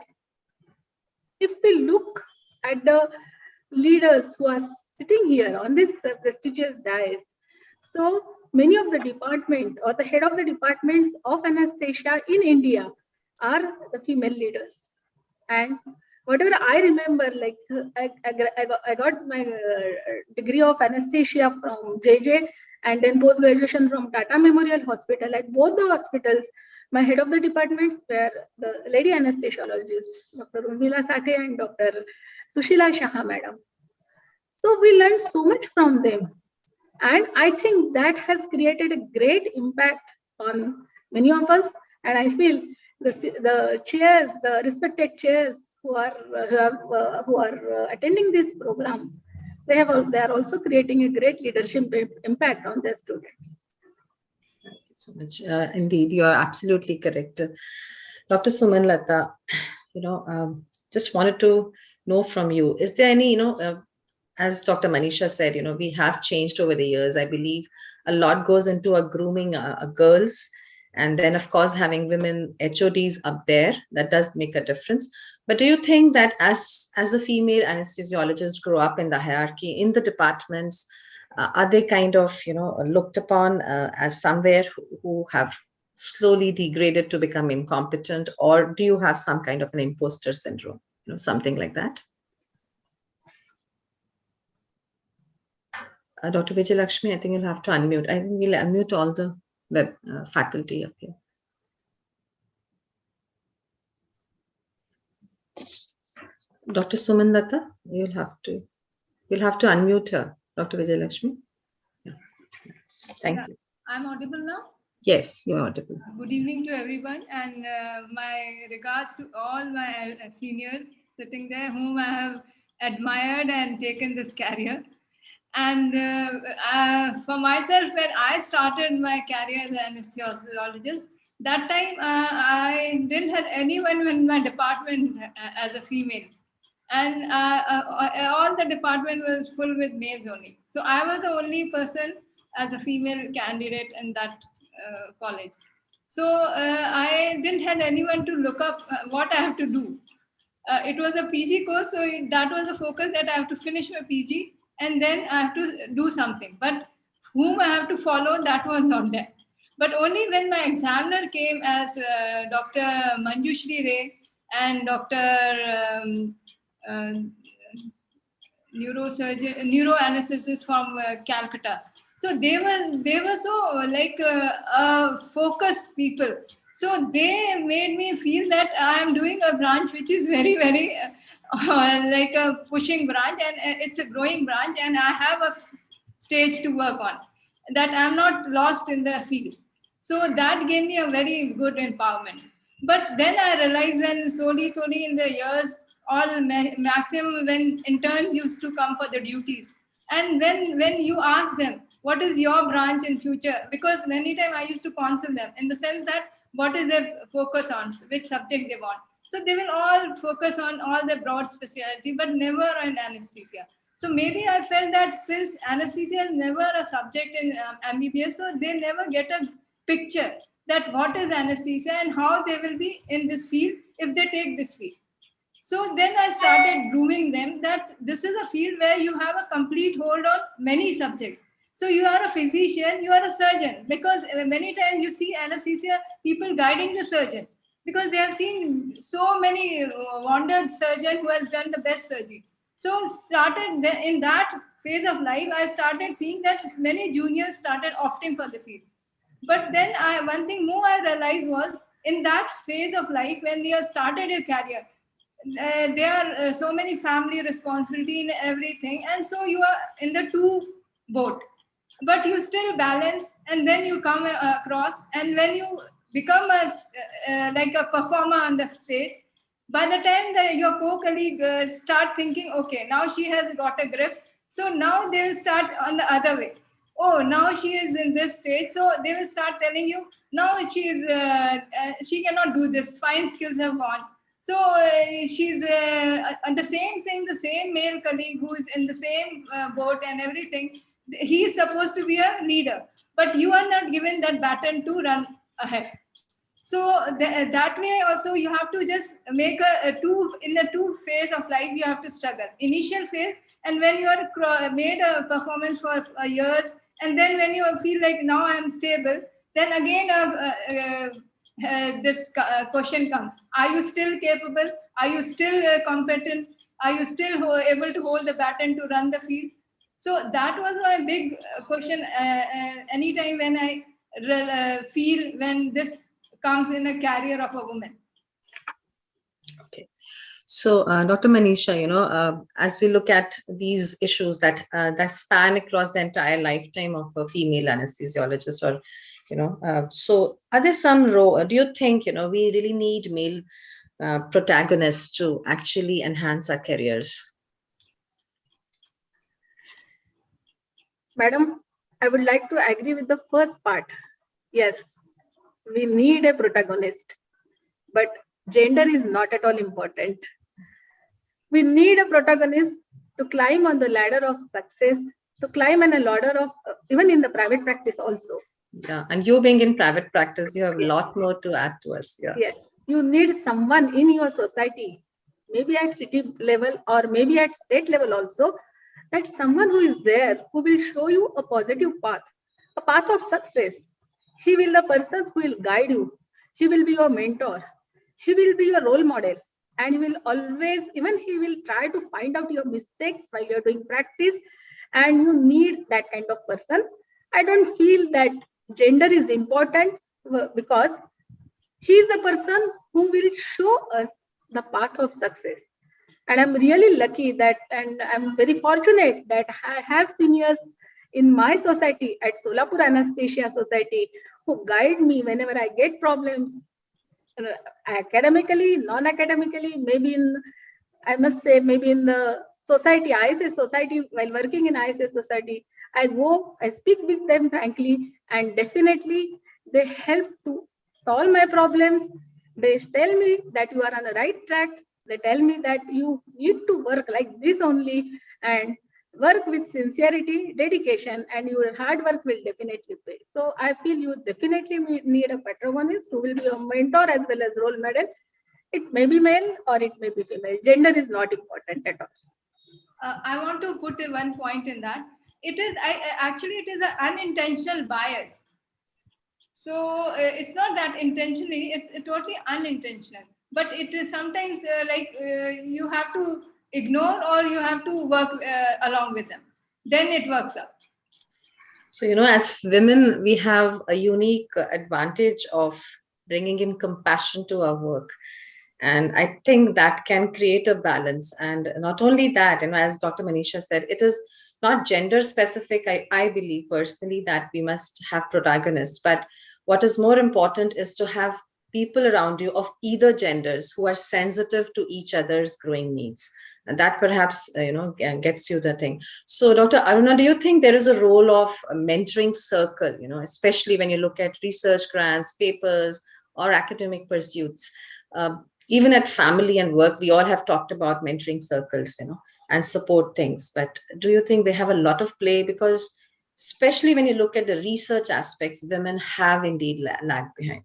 Speaker 11: if we look at the leaders who are sitting here on this prestigious dais, so many of the department or the head of the departments of anesthesia in India are the female leaders. And whatever I remember, like I got my degree of anesthesia from JJ and then post-graduation from Tata Memorial Hospital. At both the hospitals, my head of the departments were the lady anesthesiologists, Dr. Urmila Sathe and Dr. Sushila Shaha madam. So we learned so much from them. And I think that has created a great impact on many of us. And I feel the chairs, the respected chairs who are attending this program, they are also creating a great leadership impact on their students.
Speaker 6: Thank you so much. Indeed, you are absolutely correct. Dr. Sumanlata, just wanted to know from you, is there any, as Dr. Manisha said, we have changed over the years. I believe a lot goes into a grooming girls. And then, of course, having women HODs up there, that does make a difference. But do you think that as a female anesthesiologist grow up in the hierarchy, in the departments, are they kind of, looked upon as somewhere who have slowly degraded to become incompetent? Or do you have some kind of an imposter syndrome, something like that? Dr. Vijay Lakshmi, I think you'll have to unmute. I think we'll unmute all the web faculty up here. Dr. Sumanlata, you'll have to unmute her. Dr. Vijay Lakshmi. Yeah. Thank you.
Speaker 12: I'm audible now?
Speaker 6: Yes, you're audible.
Speaker 12: Good evening to everyone, and my regards to all my seniors sitting there whom I have admired and taken this career. And for myself, when I started my career as an anesthesiologist, that time I didn't have anyone in my department as a female. And all the department was full with males only. So I was the only person as a female candidate in that college. So I didn't have anyone to look up what I have to do. It was a PG course, so that was the focus, that I have to finish my PG and then I have to do something. But whom I have to follow, that was not there. But only when my examiner came as Dr. Jaishri Ray and Dr. Neuroanesthetist from Calcutta. So they were so like focused people. So they made me feel that I am doing a branch which is very, very like a pushing branch, and it's a growing branch, and I have a stage to work on, that I'm not lost in the field. So that gave me a very good empowerment. But then I realized, when slowly in the years, all maximum when interns used to come for the duties, and when you ask them what is your branch in future, because many times I used to counsel them in the sense that what is their focus on, which subject they want. So they will all focus on all the broad specialty, but never on anesthesia. So maybe I felt that since anesthesia is never a subject in MBBS, so they never get a picture that what is anesthesia and how they will be in this field if they take this field. So then I started grooming them that this is a field where you have a complete hold on many subjects. So you are a physician, you are a surgeon, because many times you see anesthesia people guiding the surgeon, because they have seen so many wondered surgeon who has done the best surgery. So started in that phase of life, I started seeing that many juniors started opting for the field. But then one thing more I realized was in that phase of life when you have started your career, there are so many family responsibility in everything, and so you are in the two boat, but you still balance, and then you come across, and when you become like a performer on the stage, by the time your co-colleague start thinking, okay, now she has got a grip, so now they will start on the other way. Oh, now she is in this stage, so they will start telling you, now she is she cannot do this, fine skills have gone. So she's on the same thing, the same male colleague who is in the same boat and everything, he is supposed to be a leader, but you are not given that baton to run ahead. So that way also you have to just make in the two phase of life, you have to struggle. Initial phase, and when you are made a performance for years, and then when you feel like now I am stable, then again this question comes: are you still capable? Are you still competent? Are you still able to hold the baton to run the field? So that was my big question anytime when I feel when this comes in a career of a woman.
Speaker 6: Okay. So, Dr. Manisha, as we look at these issues that span across the entire lifetime of a female anesthesiologist, or so are there some role? Do you think we really need male protagonists to actually enhance our careers?
Speaker 11: Madam, I would like to agree with the first part. Yes, we need a protagonist, but gender is not at all important. We need a protagonist to climb on the ladder of success, to climb on a ladder of, even in the private practice also.
Speaker 6: Yeah, and you being in private practice, you have a lot more to add to us. Yeah.
Speaker 11: Yes, you need someone in your society, maybe at city level or maybe at state level also, that someone who is there who will show you a positive path, a path of success. He will be the person who will guide you. He will be your mentor. He will be your role model. And he will always, even he will try to find out your mistakes while you're doing practice. And you need that kind of person. I don't feel that gender is important because he is the person who will show us the path of success. And I'm really lucky that, and I'm very fortunate that I have seniors in my society at Solapur Anesthesia Society who guide me whenever I get problems, academically, non-academically, maybe I must say, maybe in the society, ISS society, while working in ISS society, I go, I speak with them frankly, and definitely they help to solve my problems. They tell me that you are on the right track. They tell me that you need to work like this only and work with sincerity, dedication, and your hard work will definitely pay. So I feel you definitely need a protagonist who will be a mentor as well as role model. It may be male or it may be female. Gender is not important at all.
Speaker 12: I want to put one point in that. It is actually it is an unintentional bias. So it's not that intentionally, it's totally unintentional. But it is sometimes you have to ignore or you have to work along with them. Then it works out.
Speaker 6: So, as women, we have a unique advantage of bringing in compassion to our work. And I think that can create a balance. And not only that, as Dr. Manisha said, it is not gender specific. I believe personally that we must have protagonists. But what is more important is to have people around you of either genders who are sensitive to each other's growing needs. And that perhaps, gets you the thing. So Dr. Aruna, do you think there is a role of a mentoring circle, especially when you look at research grants, papers, or academic pursuits? Even at family and work, we all have talked about mentoring circles, and support things. But do you think they have a lot of play? Because especially when you look at the research aspects, women have indeed lagged behind.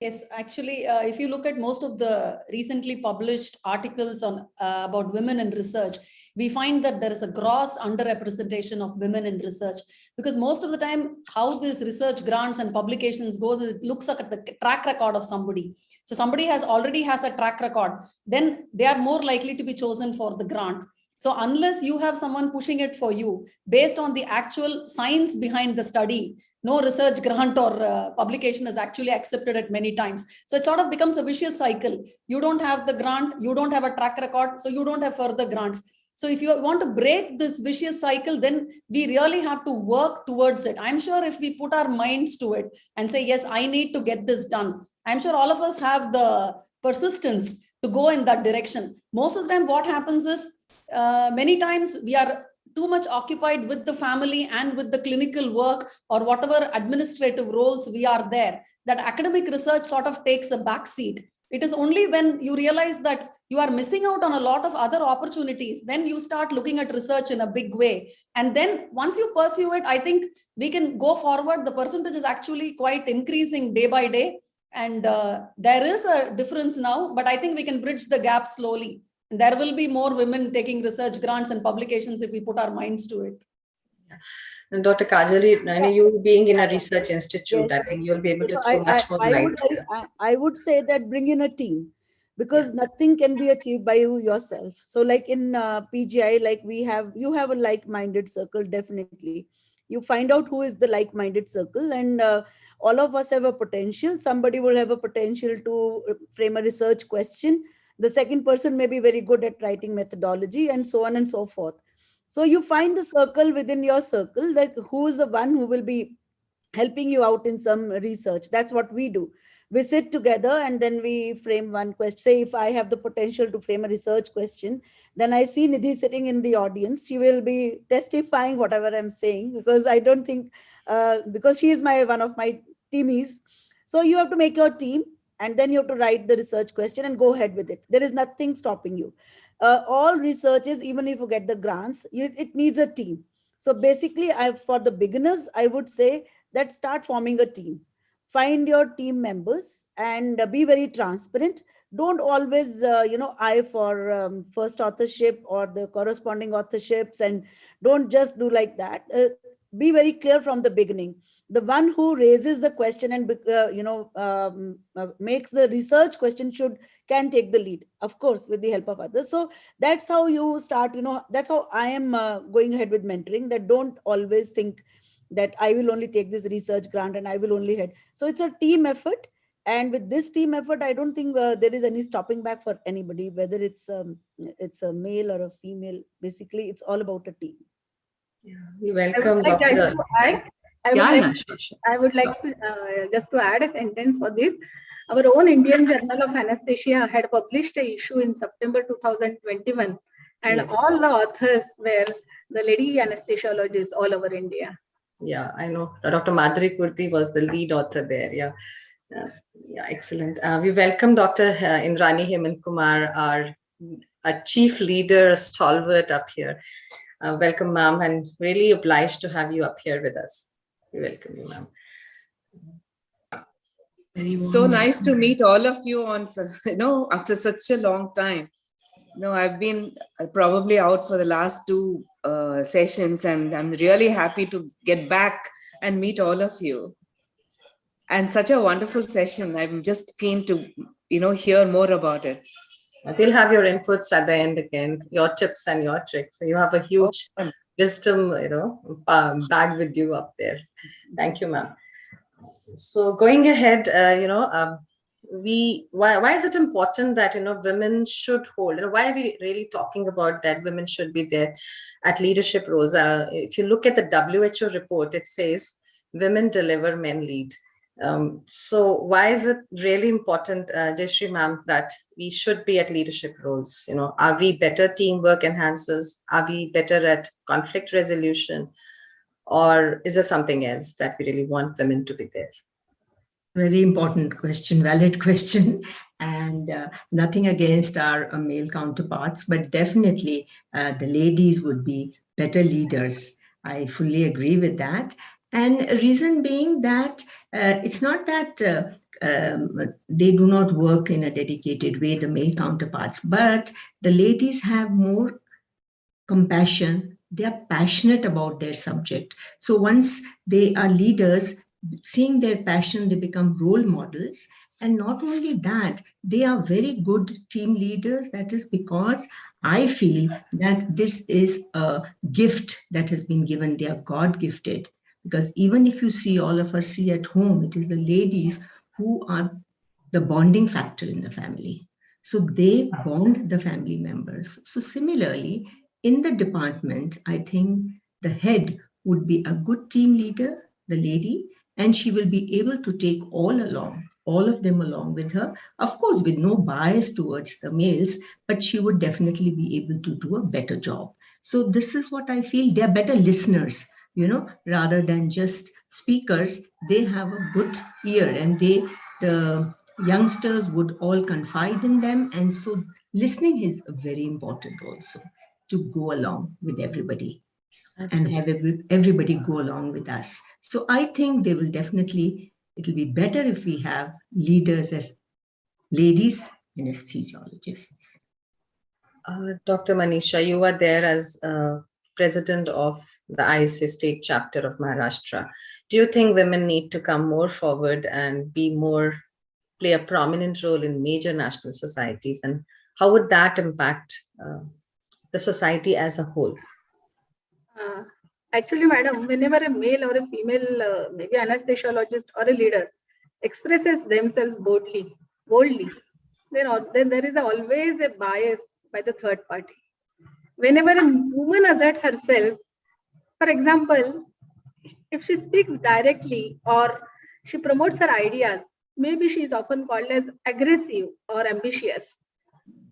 Speaker 10: Yes, actually, if you look at most of the recently published articles on about women in research, we find that there is a gross underrepresentation of women in research, because most of the time how this research grants and publications goes, it looks at the track record of somebody. So somebody already has a track record, then they are more likely to be chosen for the grant. So unless you have someone pushing it for you based on the actual science behind the study, no research grant or publication is actually accepted at many times. So it sort of becomes a vicious cycle. You don't have the grant, you don't have a track record, so you don't have further grants. So if you want to break this vicious cycle, then we really have to work towards it. I'm sure if we put our minds to it and say, yes, I need to get this done, I'm sure all of us have the persistence to go in that direction. Most of the time, what happens is many times we are too much occupied with the family and with the clinical work or whatever administrative roles we are there, that academic research sort of takes a back seat. It is only when you realize that you are missing out on a lot of other opportunities, then you start looking at research in a big way. And then once you pursue it, I think we can go forward. The percentage is actually quite increasing day by day. And there is a difference now, but I think we can bridge the gap slowly. And there will be more women taking research grants and publications if we put our minds to it.
Speaker 6: And Dr. Kajali, you being in a research institute, I think you'll be able to throw much more light.
Speaker 9: I would say that bring in a team, because nothing can be achieved by you yourself. So like in PGI, like you have a like-minded circle, definitely. You find out who is the like-minded circle, and all of us have a potential. Somebody will have a potential to frame a research question. The second person may be very good at writing methodology, and so on and so forth. So you find the circle within your circle, that who is the one who will be helping you out in some research. That's what we do. We sit together and then we frame one question. Say if I have the potential to frame a research question, then I see Nidhi sitting in the audience. She will be testifying whatever I'm saying, because I don't think, because she is one of my teamies. So you have to make your team, and then you have to write the research question and go ahead with it. There is nothing stopping you. All researches, even if you get the grants, it needs a team. So basically, for the beginners, I would say that start forming a team. Find your team members and be very transparent. Don't always, eye for first authorship or the corresponding authorships, and don't just do like that. Be very clear from the beginning. The one who raises the question and makes the research question can take the lead, of course, with the help of others. So that's how you start. That's how I am going ahead with mentoring. That don't always think that I will only take this research grant and I will only head. So it's a team effort. And with this team effort, I don't think there is any stopping back for anybody, whether it's a male or a female. Basically, it's all about a team.
Speaker 6: Yeah. You're welcome, Doctor.
Speaker 11: I would like to just to add a sentence for this. Our own Indian Journal of Anesthesia had published an issue in September 2021, and all the authors were the lady anesthesiologists all over India.
Speaker 6: Yeah, I know. Dr. Madhuri Kurti was the lead author there. Yeah, excellent. We welcome Dr. Indrani Hemant Kumar, our chief leader, stalwart up here. Welcome, ma'am, and really obliged to have you up here with us. We welcome you, ma'am.
Speaker 13: So nice to meet all of you on, after such a long time. I've been probably out for the last two sessions, and I'm really happy to get back and meet all of you. And such a wonderful session. I'm just keen to, hear more about it.
Speaker 6: We'll have your inputs at the end again, your tips and your tricks. So you have a huge wisdom, bag with you up there. Thank you, ma'am. So going ahead, why is it important that women should hold? Why are we really talking about that women should be there at leadership roles? If you look at the WHO report, it says women deliver, men lead. So why is it really important, Jaishri ma'am, that we should be at leadership roles? Are we better teamwork enhancers? Are we better at conflict resolution? Or is there something else that we really want women to be there?
Speaker 7: Very important question, valid question, and nothing against our male counterparts, but definitely the ladies would be better leaders. I fully agree with that. And reason being that it's not that they do not work in a dedicated way, the male counterparts, but the ladies have more compassion. They are passionate about their subject. So once they are leaders, seeing their passion, they become role models. And not only that, they are very good team leaders. That is because I feel that this is a gift that has been given. They are God gifted Because even if you see, all of us see at home, it is the ladies who are the bonding factor in the family. So they bond the family members. So similarly, in the department, I think the head would be a good team leader, the lady, and she will be able to take all of them along with her, of course, with no bias towards the males, but she would definitely be able to do a better job. So this is what I feel. They're better listeners, rather than just speakers. They have a good ear, and the youngsters would all confide in them. And so listening is very important also, to go along with everybody. Absolutely. And have everybody go along with us. So I think they will definitely, it'll be better if we have leaders as ladies anesthesiologists.
Speaker 6: Dr. Manisha, you are there as president of the ISA state chapter of Maharashtra. Do you think women need to come more forward and play a prominent role in major national societies? And how would that impact the society as a whole?
Speaker 11: Actually, madam, whenever a male or a female, maybe anesthesiologist or a leader, expresses themselves boldly, then there is always a bias by the third party. Whenever a woman asserts herself, for example, if she speaks directly or she promotes her ideas, maybe she is often called as aggressive or ambitious.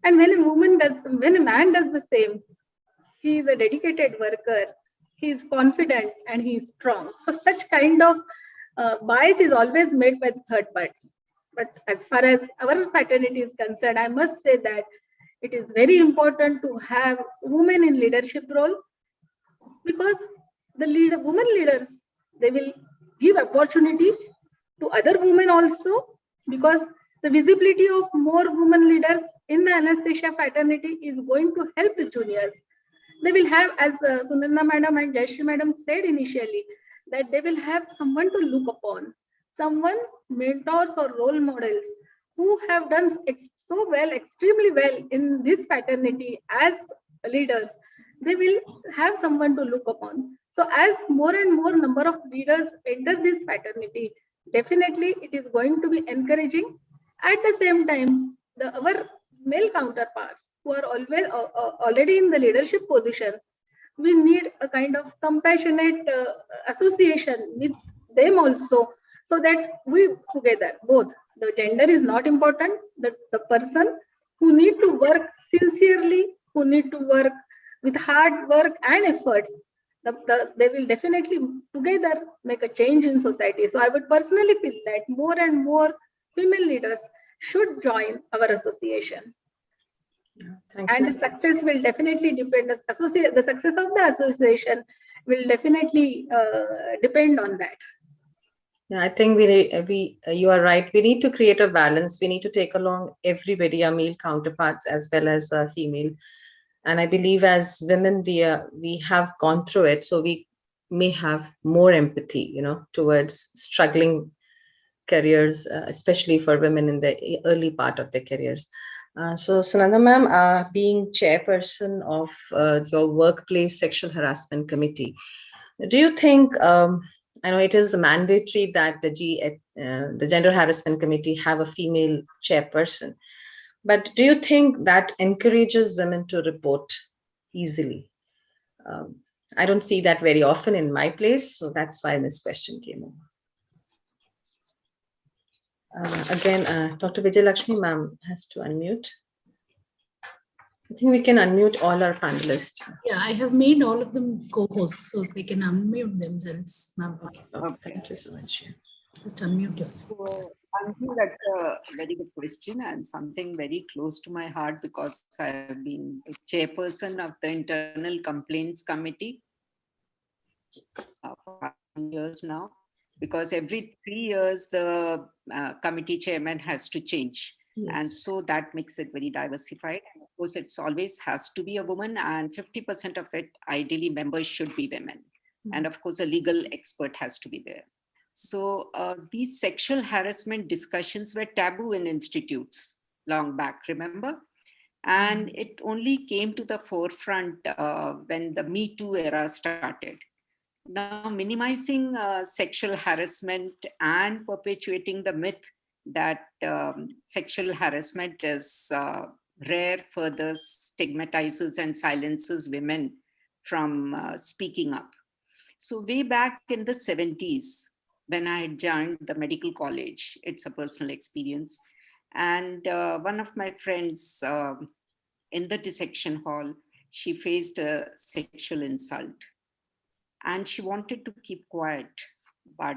Speaker 11: And when a man does the same, he is a dedicated worker, he is confident, and he is strong. So such kind of bias is always made by the third party. But as far as our fraternity is concerned, I must say that it is very important to have women in leadership role, because the women leaders, they will give opportunity to other women also, because the visibility of more women leaders in the anesthesia fraternity is going to help the juniors. They will have, as Sunanda madam and Jaishri madam said initially, that they will have someone to look upon, someone, mentors or role models who have done so well, extremely well in this fraternity as leaders. They will have someone to look upon. So as more and more number of leaders enter this fraternity, definitely it is going to be encouraging. At the same time, our male counterparts who are always already in the leadership position, we need a kind of compassionate association with them also, so that we together, both, the gender is not important, the person who need to work sincerely, who need to work with hard work and efforts, they will definitely together make a change in society. So I would personally feel that more and more female leaders should join our association. And the success will definitely depend, the success of the association will definitely depend on that.
Speaker 6: Yeah, I think you are right. We need to create a balance. We need to take along everybody, our male counterparts as well as female. And I believe as women, we have gone through it, so we may have more empathy, towards struggling careers, especially for women in the early part of their careers. So Sunanda ma'am, being chairperson of your workplace sexual harassment committee, do you think, I know it is mandatory that the gender harassment committee have a female chairperson, but do you think that encourages women to report easily? I don't see that very often in my place, so that's why this question came over. Again, Dr. Vijay Lakshmi ma'am has to unmute. I think we can unmute all our panelists.
Speaker 3: Yeah, I have made all of them co-hosts, so they can unmute themselves.
Speaker 6: Okay. Thank you so much.
Speaker 3: Just unmute yourself.
Speaker 8: So I think that's a very good question and something very close to my heart, because I have been chairperson of the Internal Complaints Committee for 5 years now. Because every 3 years the committee chairman has to change. Yes. And so that makes it very diversified. And of course, it's always has to be a woman, and 50% of it, ideally, members should be women. Mm-hmm. And of course, a legal expert has to be there. So these sexual harassment discussions were taboo in institutes long back, remember? And it only came to the forefront when the Me Too era started. Now, minimizing sexual harassment and perpetuating the myth that sexual harassment is rare further stigmatizes and silences women from speaking up. So way back in the 70s, when I had joined the medical college, it's a personal experience. And one of my friends in the dissection hall, she faced a sexual insult. And she wanted to keep quiet, but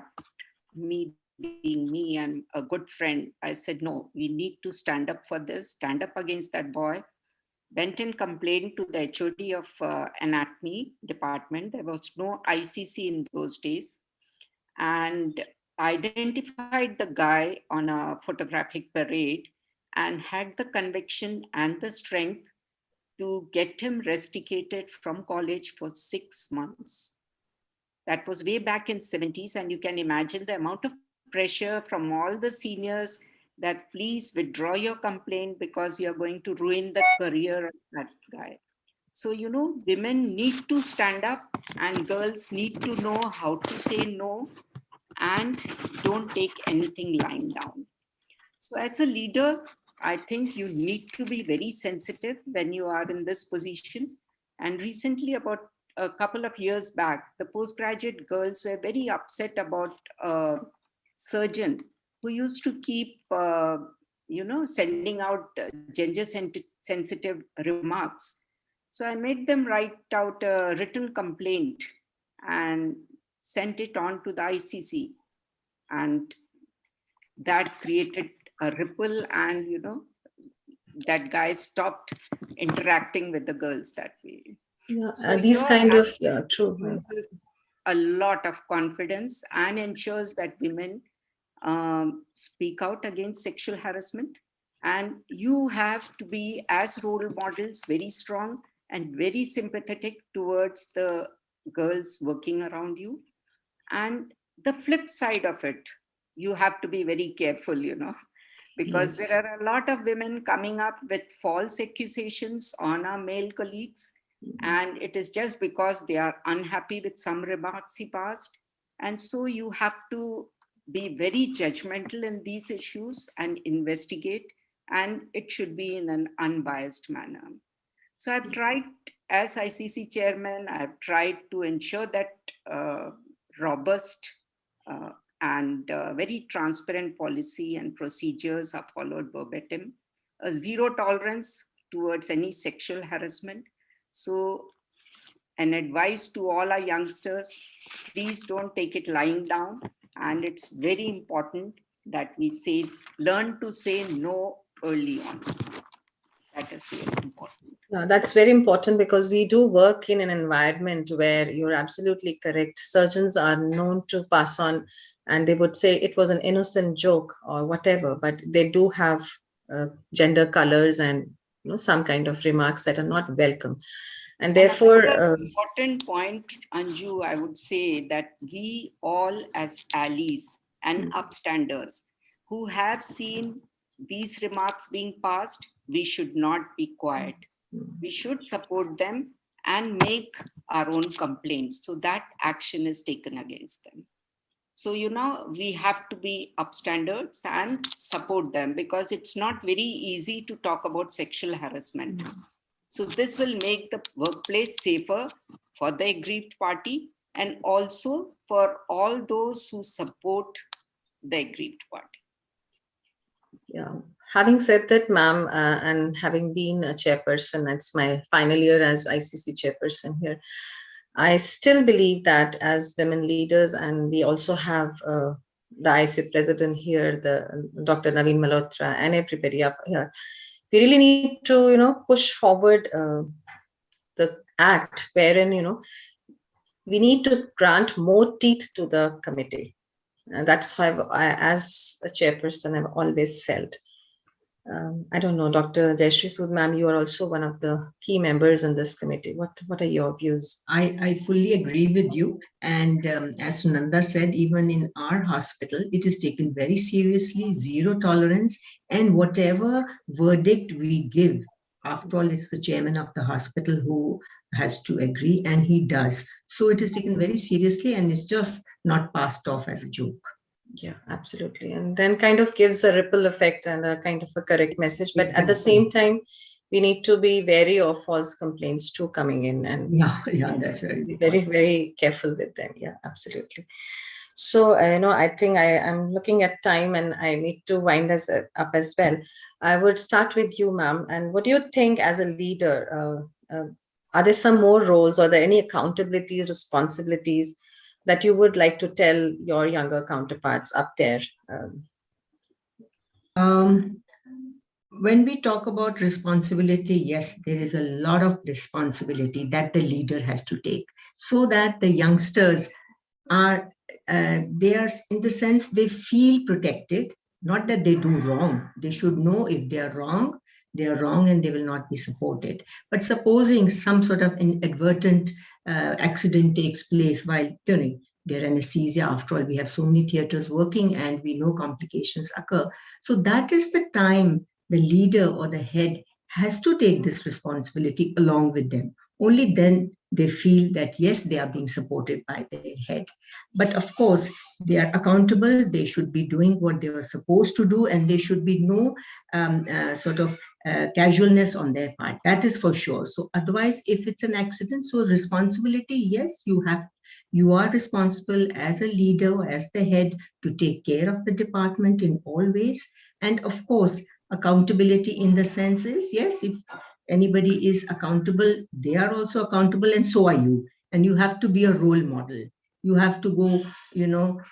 Speaker 8: me being me and a good friend, I said, no, we need to stand up for this, stand up against that boy. Went and complained to the HOD of anatomy department. There was no ICC in those days. And identified the guy on a photographic parade and had the conviction and the strength to get him rusticated from college for 6 months. That was way back in 70s, and you can imagine the amount of pressure from all the seniors that please withdraw your complaint because you're going to ruin the career of that guy. So, you know, women need to stand up and girls need to know how to say no and don't take anything lying down. So as a leader, I think you need to be very sensitive when you are in this position. And recently, about a couple of years back, the postgraduate girls were very upset about a surgeon who used to keep, sending out gender-sensitive remarks. So I made them write out a written complaint and sent it on to the ICC. And that created a ripple, and, you know, that guy stopped interacting with the girls that way.
Speaker 6: Yeah,
Speaker 8: So
Speaker 6: these kind of, yeah, true.
Speaker 8: A lot of confidence and ensures that women speak out against sexual harassment. And you have to be, as role models, very strong and very sympathetic towards the girls working around you. And the flip side of it, you have to be very careful, you know, because
Speaker 6: Yes.
Speaker 8: there are a lot of women coming up with false accusations on our male colleagues. And it is just because they are unhappy with some remarks he passed. And so you have to be very judgmental in these issues and investigate, and it should be in an unbiased manner. So I've tried, as ICC chairman, I've tried to ensure that robust and very transparent policy and procedures are followed verbatim. A zero tolerance towards any sexual harassment. So an advice to all our youngsters, please don't take it lying down. And it's very important that we learn to say no early on. That is very important.
Speaker 6: That's very important because we do work in an environment where you're absolutely correct. Surgeons are known to pass on, and they would say it was an innocent joke or whatever, but they do have gender colors and, you know, some kind of remarks that are not welcome. And therefore,
Speaker 8: important point, Anju, I would say that we all as allies and upstanders who have seen these remarks being passed, we should not be quiet. We should support them and make our own complaints so that action is taken against them. So, you know, we have to be upstanders and support them because it's not very easy to talk about sexual harassment. So this will make the workplace safer for the aggrieved party and also for all those who support the aggrieved party.
Speaker 6: Yeah. Having said that, ma'am, and having been a chairperson, it's my final year as ICC chairperson here, I still believe that as women leaders, and we also have the ICC president here, the Dr. Naveen Malhotra, and everybody up here, we really need to, you know, push forward the act wherein, you know, we need to grant more teeth to the committee. And that's how I, as a chairperson, I've always felt. I don't know, Dr. Jaishri Sooth, ma'am, you are also one of the key members in this committee. What are your views?
Speaker 7: I fully agree with you. And as Sunanda said, even in our hospital, it is taken very seriously, zero tolerance. And whatever verdict we give, after all, it's the chairman of the hospital who has to agree, and he does. So it is taken very seriously, and it's just not passed off as a joke.
Speaker 6: Yeah, absolutely. And then kind of gives a ripple effect and a kind of a correct message. But at the same time, we need to be wary of false complaints too coming in, and
Speaker 7: that's very
Speaker 6: be very, very careful with them. Yeah, absolutely. So, I think I'm looking at time and I need to wind us up as well. I would start with you, ma'am. And what do you think as a leader? Are there some more roles, or are there any accountability, responsibilities that you would like to tell your younger counterparts up there?
Speaker 7: When we talk about responsibility, yes, there is a lot of responsibility that the leader has to take, so that the youngsters are, they are, in the sense, they feel protected, not that they do wrong. They should know if they are wrong and they will not be supported. But supposing some sort of inadvertent accident takes place while turning their anesthesia, after all, we have so many theaters working and we know complications occur. So that is the time the leader or the head has to take this responsibility along with them. Only then they feel that, yes, they are being supported by their head. But of course, they are accountable. They should be doing what they were supposed to do, and there should be no sort of casualness on their part. That is for sure. So otherwise, if it's an accident, so responsibility, yes, you are responsible as a leader or as the head to take care of the department in all ways. And of course, accountability in the sense is, yes, if anybody is accountable, they are also accountable, and so are you. And you have to be a role model. You have to go,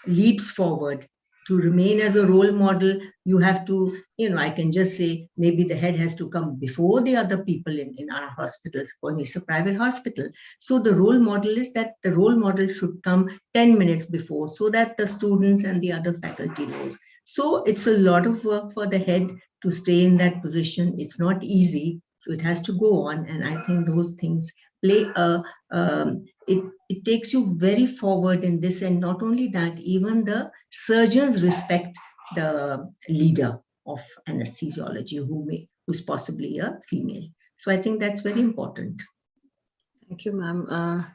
Speaker 7: leaps forward. To remain as a role model, you have to, I can just say, maybe the head has to come before the other people in our hospitals, or it's a private hospital. So the role model is that the role model should come 10 minutes before, so that the students and the other faculty knows. So it's a lot of work for the head to stay in that position. It's not easy. So it has to go on. And I think those things play it takes you very forward in this. And not only that, even the surgeons respect the leader of anesthesiology, who's possibly a female. So I think that's very important.
Speaker 6: Thank you, ma'am.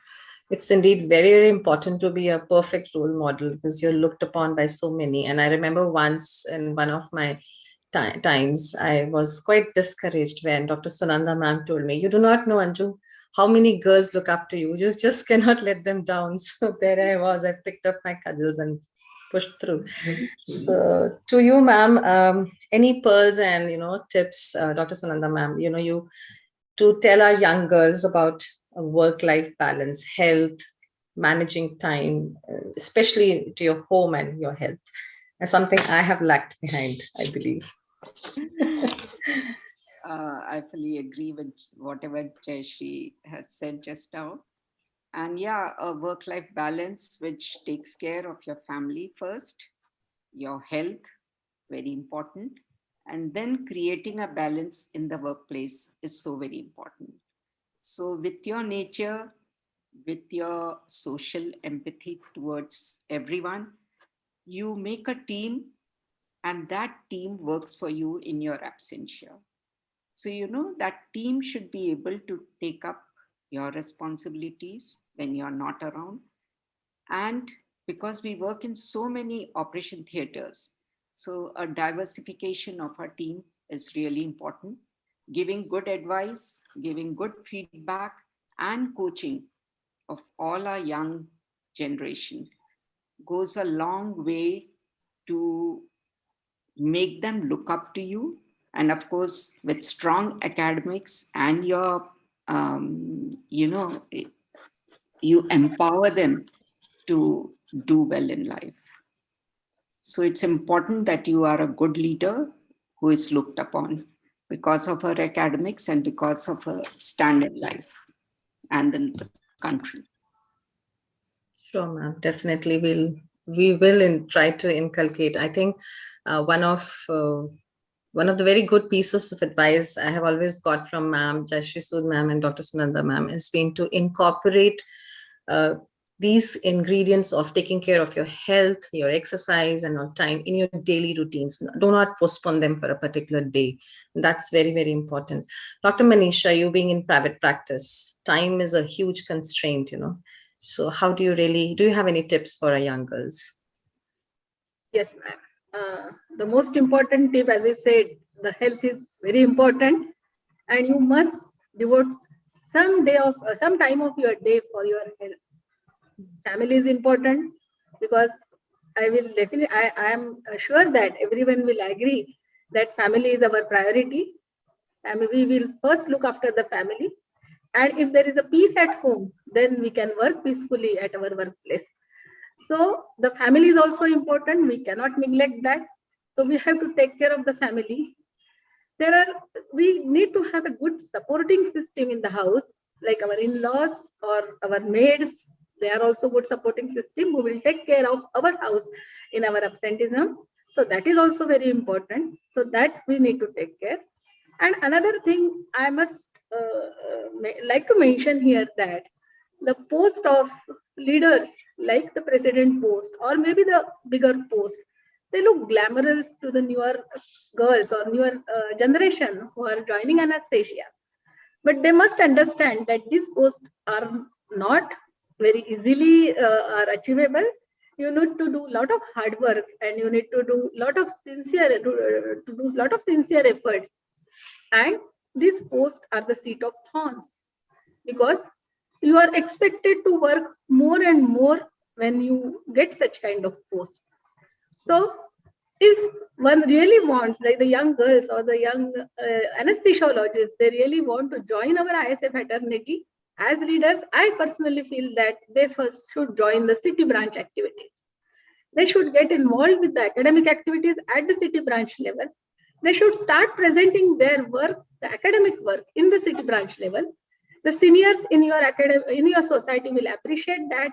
Speaker 6: It's indeed very, very important to be a perfect role model, because you're looked upon by so many. And I remember once in one of my times, I was quite discouraged when Dr. Sunanda ma'am told me, "You do not know, Anju, how many girls look up to you. You just cannot let them down." So there I was. I picked up my cudgels and pushed through. So to you, ma'am, any pearls and tips, Dr. Sunanda ma'am, you to tell our young girls about work-life balance, health, managing time, especially to your home and your health. That's something I have lagged behind, I believe.
Speaker 8: I fully agree with whatever Jaishri has said just now. And yeah, a work-life balance which takes care of your family first, your health, very important, and then creating a balance in the workplace is so very important. So with your nature, with your social empathy towards everyone, you make a team, and that team works for you in your absentia. So, that team should be able to take up your responsibilities when you're not around. And because we work in so many operation theaters, so a diversification of our team is really important. Giving good advice, giving good feedback, and coaching of all our young generation goes a long way to make them look up to you. And of course, with strong academics and your, you empower them to do well in life. So it's important that you are a good leader who is looked upon because of her academics and because of her stand in life and in the country.
Speaker 6: Sure, ma'am. Definitely, we will try to inculcate. I think one of the very good pieces of advice I have always got from ma'am, Jaishri Sooth ma'am and Dr. Sunanda ma'am, has been to incorporate these ingredients of taking care of your health, your exercise, and on time in your daily routines. Do not postpone them for a particular day. That's very, very important. Dr. Manisha, you being in private practice, time is a huge constraint, So how do you have any tips for our young girls?
Speaker 11: Yes, ma'am. The most important tip, as I said, the health is very important, and you must devote some time of your day for your health. Family is important because I am sure that everyone will agree that family is our priority, and we will first look after the family. And if there is a peace at home, then we can work peacefully at our workplace. So the family is also important. We cannot neglect that. So we have to take care of the family. We need to have a good supporting system in the house, like our in-laws or our maids. They are also good supporting system who will take care of our house in our absenteeism. So that is also very important. So that we need to take care. And another thing I must like to mention here, that the post of leaders, like the president post or maybe the bigger post, they look glamorous to the newer girls or newer generation who are joining anesthesia. But they must understand that these posts are not very easily are achievable. You need to do a lot of hard work, and you need to do a lot of sincere efforts. And these posts are the seat of thorns, because you are expected to work more and more when you get such kind of post. So if one really wants, like the young girls or the young anesthesiologists, they really want to join our ISA fraternity as leaders, I personally feel that they first should join the city branch activities. They should get involved with the academic activities at the city branch level. They should start presenting their work, the academic work, in the city branch level. The seniors in your society will appreciate that.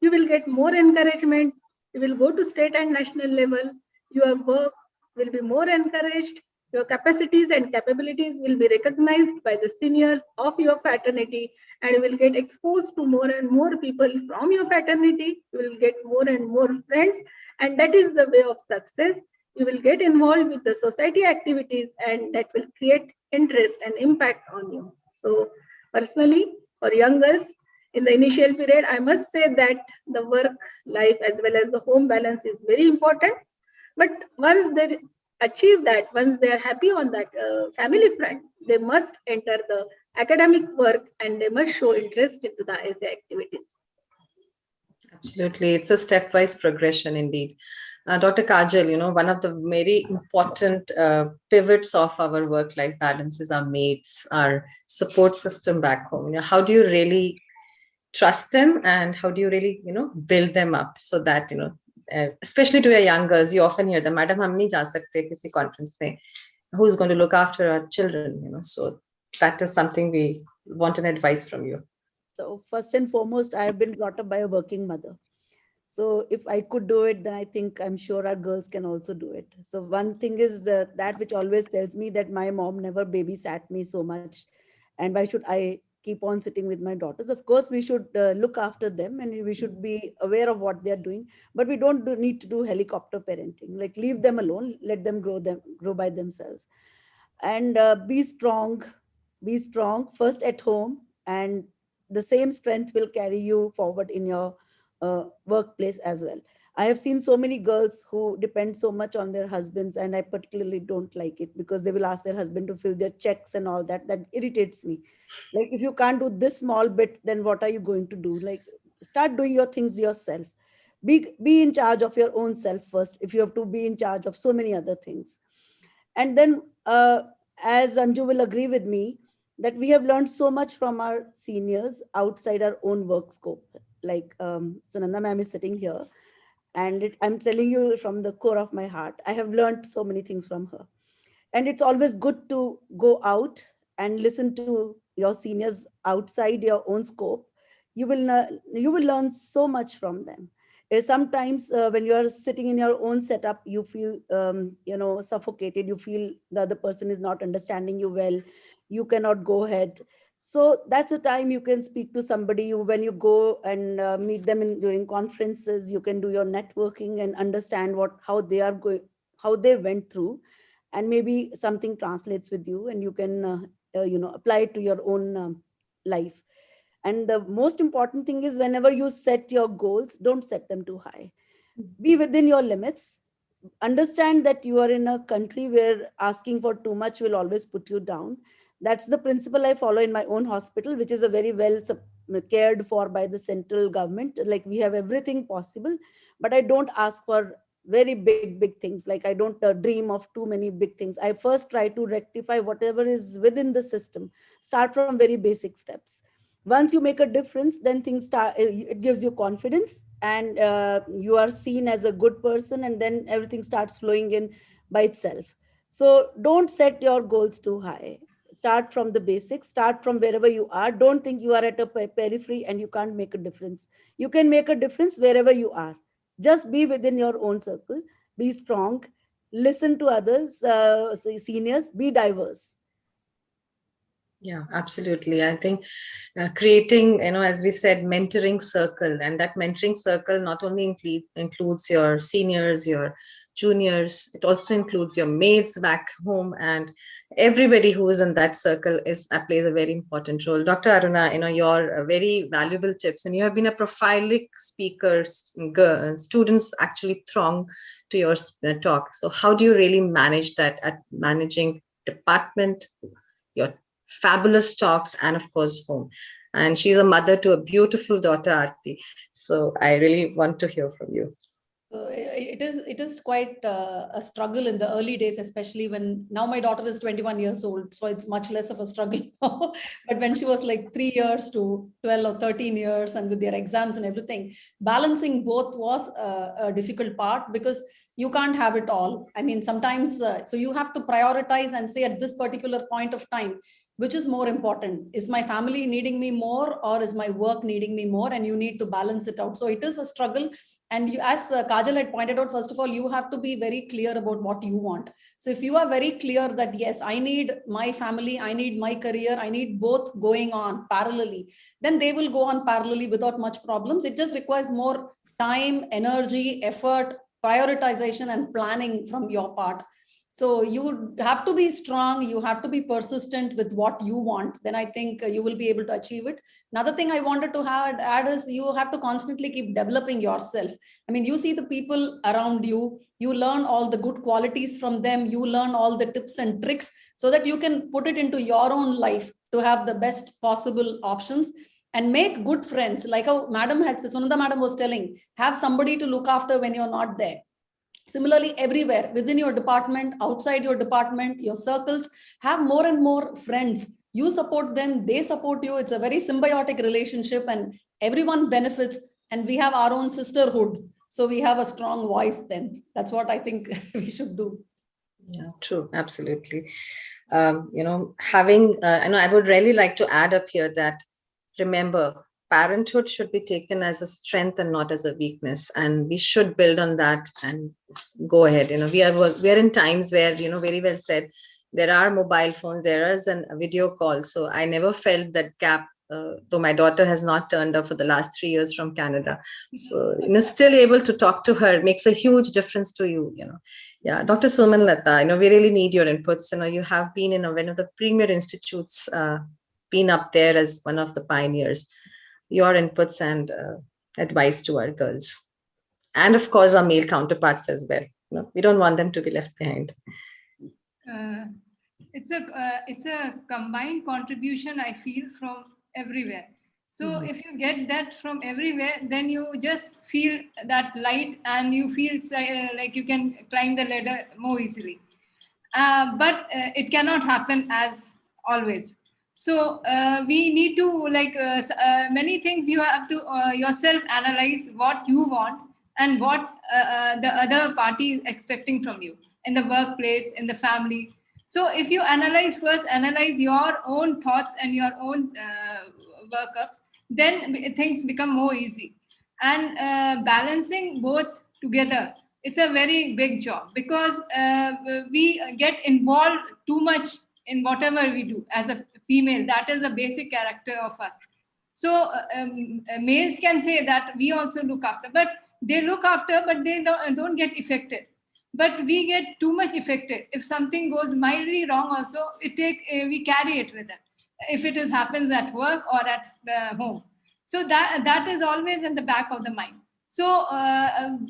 Speaker 11: You will get more encouragement. You will go to state and national level. Your work will be more encouraged. Your capacities and capabilities will be recognized by the seniors of your fraternity, and you will get exposed to more and more people from your fraternity. You will get more and more friends, and that is the way of success. You will get involved with the society activities, and that will create interest and impact on you. So personally, for young girls, in the initial period, I must say that the work life as well as the home balance is very important. But once they achieve that, once they are happy on that family front, they must enter the academic work and they must show interest into the ISA activities.
Speaker 6: Absolutely. It's a stepwise progression indeed. Dr. Kajal, one of the very important pivots of our work-life balance is our mates, our support system back home. How do you really trust them, and how do you really, build them up so that, especially to your young girls, you often hear them, Madam, hum nahi ja sakte kisi conference mein. Who's going to look after our children? So that is something we want an advice from you.
Speaker 9: So first and foremost, I have been brought up by a working mother. So if I could do it, then I'm sure our girls can also do it. So one thing is that which always tells me that my mom never babysat me so much. And why should I keep on sitting with my daughters? Of course, we should look after them and we should be aware of what they're doing. But we don't need to do helicopter parenting. Like leave them alone, let them grow by themselves. And be strong first at home, and the same strength will carry you forward in your workplace as well. I have seen so many girls who depend so much on their husbands, and I particularly don't like it, because they will ask their husband to fill their checks and all that. That irritates me. Like, if you can't do this small bit, then what are you going to do? Like, start doing your things yourself. Be in charge of your own self first, if you have to be in charge of so many other things. And then, as Anju will agree with me, that we have learned so much from our seniors outside our own work scope. Like Sunanda ma'am is sitting here, and I'm telling you from the core of my heart, I have learned so many things from her. And it's always good to go out and listen to your seniors outside your own scope. You will learn so much from them. Sometimes when you are sitting in your own setup, you feel suffocated. You feel the other person is not understanding you well. You cannot go ahead. So that's the time you can speak to somebody. When you go and meet them during conferences, you can do your networking and understand how they are going, how they went through, and maybe something translates with you, and you can apply it to your own life. And the most important thing is, whenever you set your goals, don't set them too high. Be within your limits. Understand that you are in a country where asking for too much will always put you down. That's the principle I follow in my own hospital, which is a very well cared for by the central government. Like, we have everything possible, but I don't ask for very big things. Like, I don't dream of too many big things. I first try to rectify whatever is within the system. Start from very basic steps. Once you make a difference, then things start, it gives you confidence, and you are seen as a good person, and then everything starts flowing in by itself. So don't set your goals too high. Start from the basics. Start from wherever you are. Don't think you are at a periphery and you can't make a difference. You can make a difference wherever you are. Just be within your own circle. Be strong. Listen to others, seniors. Be diverse.
Speaker 6: Yeah, absolutely. I think creating, as we said, mentoring circle, and that mentoring circle not only includes your seniors, your juniors, it also includes your mates back home, and everybody who is in that circle plays a very important role. Dr. Aruna, your very valuable tips, and you have been a prophylactic speaker. Students actually throng to your talk. So how do you really manage that at managing department, your fabulous talks, and of course home? And she's a mother to a beautiful daughter, Aarti. So I really want to hear from you.
Speaker 10: It is quite a struggle in the early days, especially when now my daughter is 21 years old, so it's much less of a struggle. But when she was like 3 years to 12 or 13 years, and with their exams and everything, balancing both was a difficult part, because you can't have it all. I mean, sometimes, so you have to prioritize and say, at this particular point of time, which is more important? Is my family needing me more, or is my work needing me more? And you need to balance it out. So it is a struggle. And you, as Kajal had pointed out, first of all, you have to be very clear about what you want. So if you are very clear that, yes, I need my family, I need my career, I need both going on parallelly, then they will go on parallelly without much problems. It just requires more time, energy, effort, prioritization, and planning from your part. So you have to be strong, you have to be persistent with what you want. Then I think you will be able to achieve it. Another thing I wanted to add is, you have to constantly keep developing yourself. I mean, you see the people around you, you learn all the good qualities from them, you learn all the tips and tricks, so that you can put it into your own life to have the best possible options. And make good friends. Like how Sunanda Madam was telling, have somebody to look after when you're not there. Similarly, everywhere, within your department, outside your department, your circles, have more and more friends. You support them, they support you. It's a very symbiotic relationship, and everyone benefits. And we have our own sisterhood. So we have a strong voice then. That's what I think we should do.
Speaker 6: Yeah, true. Absolutely. Having, I would really like to add up here that, remember, parenthood should be taken as a strength and not as a weakness, and we should build on that and go ahead. We are in times where, very well said, there are mobile phones, there is a video call. So I never felt that gap, though my daughter has not turned up for the last 3 years from Canada. So still able to talk to her makes a huge difference to you. Yeah, Dr. Suman Lata, we really need your inputs. You have been in one of the premier institutes, been up there as one of the pioneers. Your inputs and advice to our girls, and of course our male counterparts as well. We don't want them to be left behind.
Speaker 12: It's a combined contribution, I feel, from everywhere. So if you get that from everywhere, then you just feel that light, and you feel like you can climb the ladder more easily. But it cannot happen as always. So we need to, many things you have to yourself analyze what you want and what the other party is expecting from you in the workplace, in the family. So if you analyze your own thoughts and your own workups, then things become more easy. And balancing both together is a very big job, because we get involved too much in whatever we do as a female. That is the basic character of us. So males can say that we also look after, but they look after, but they don't get affected. But we get too much affected. If something goes mildly wrong also, we carry it with us. If it happens at work or at home. So that is always in the back of the mind. So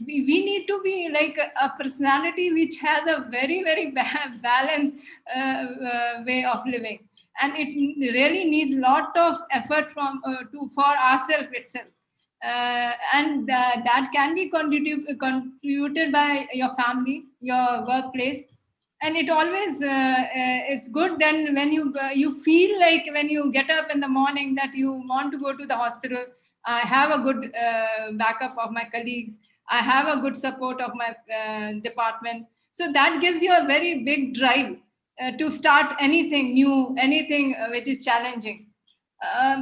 Speaker 12: we need to be like a personality which has a very, very balanced way of living. And it really needs a lot of effort for ourselves itself. And that can be contributed by your family, your workplace. And it always is good then when you feel like when you get up in the morning that you want to go to the hospital. I have a good backup of my colleagues. I have a good support of my department. So that gives you a very big drive to start anything new, anything which is challenging.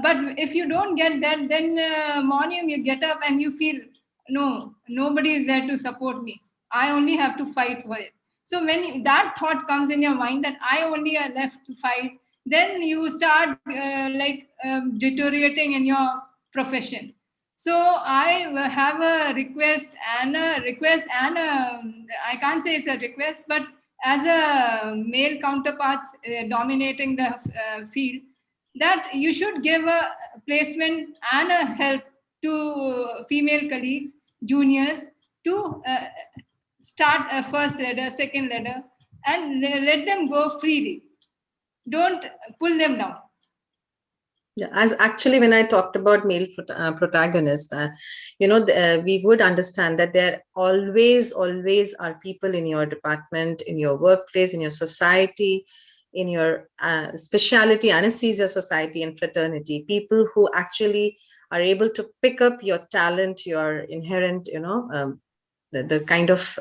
Speaker 12: But if you don't get that, then morning you get up and you feel, no, nobody is there to support me. I only have to fight for it. So when that thought comes in your mind that I only are left to fight, then you start deteriorating in your profession. So I have a request and I can't say it's a request, but as a male counterparts dominating the field, that you should give a placement and a help to female colleagues, juniors, to start a first ladder, second ladder, and let them go freely. Don't pull them down.
Speaker 6: Yeah, as actually when I talked about male protagonists, we would understand that there always are people in your department, in your workplace, in your society, in your specialty anesthesia society and fraternity, people who actually are able to pick up your talent, your inherent, the kind of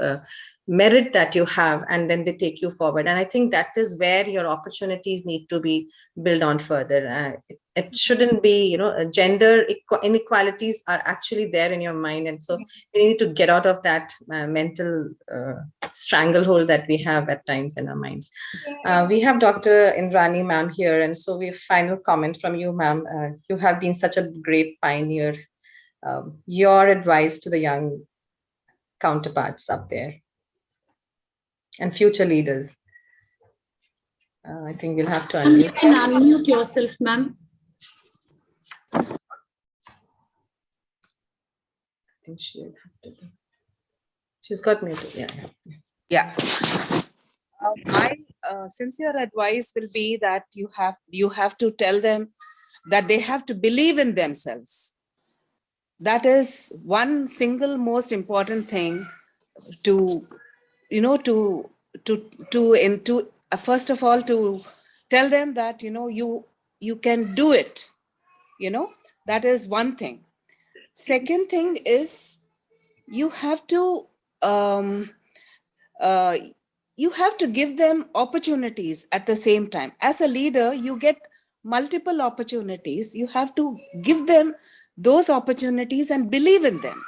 Speaker 6: merit that you have, and then they take you forward. And I think that is where your opportunities need to be built on further. It shouldn't be, gender inequalities are actually there in your mind. And so we need to get out of that mental stranglehold that we have at times in our minds. We have Dr. Indrani ma'am here. And so we have final comment from you, ma'am. You have been such a great pioneer. Your advice to the young counterparts up there and future leaders. I think we'll have to unmute.
Speaker 3: You can unmute yourself, ma'am.
Speaker 6: I think she'll have to be. She's got muted.
Speaker 13: Yeah. My sincere advice will be that you have to tell them that they have to believe in themselves. That is one single most important thing to first of all, to tell them that, you can do it, that is one thing. Second thing is you have to give them opportunities at the same time. As a leader, you get multiple opportunities. You have to give them those opportunities and believe in them.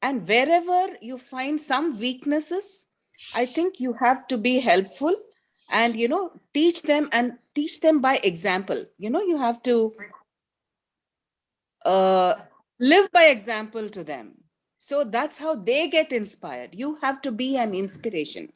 Speaker 13: And wherever you find some weaknesses, I think you have to be helpful and, teach them by example. You have to live by example to them. So that's how they get inspired. You have to be an inspiration.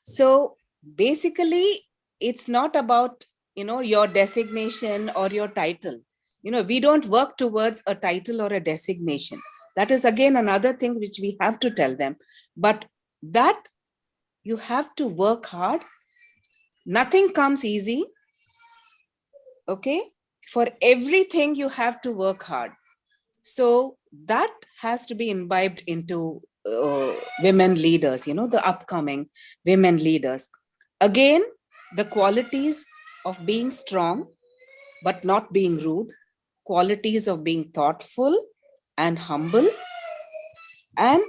Speaker 13: So basically, it's not about, your designation or your title. We don't work towards a title or a designation. That is again another thing which we have to tell them. But that you have to work hard. Nothing comes easy. Okay? For everything you have to work hard. So that has to be imbibed into women leaders, the upcoming women leaders. Again, the qualities of being strong, but not being rude, qualities of being thoughtful and humble and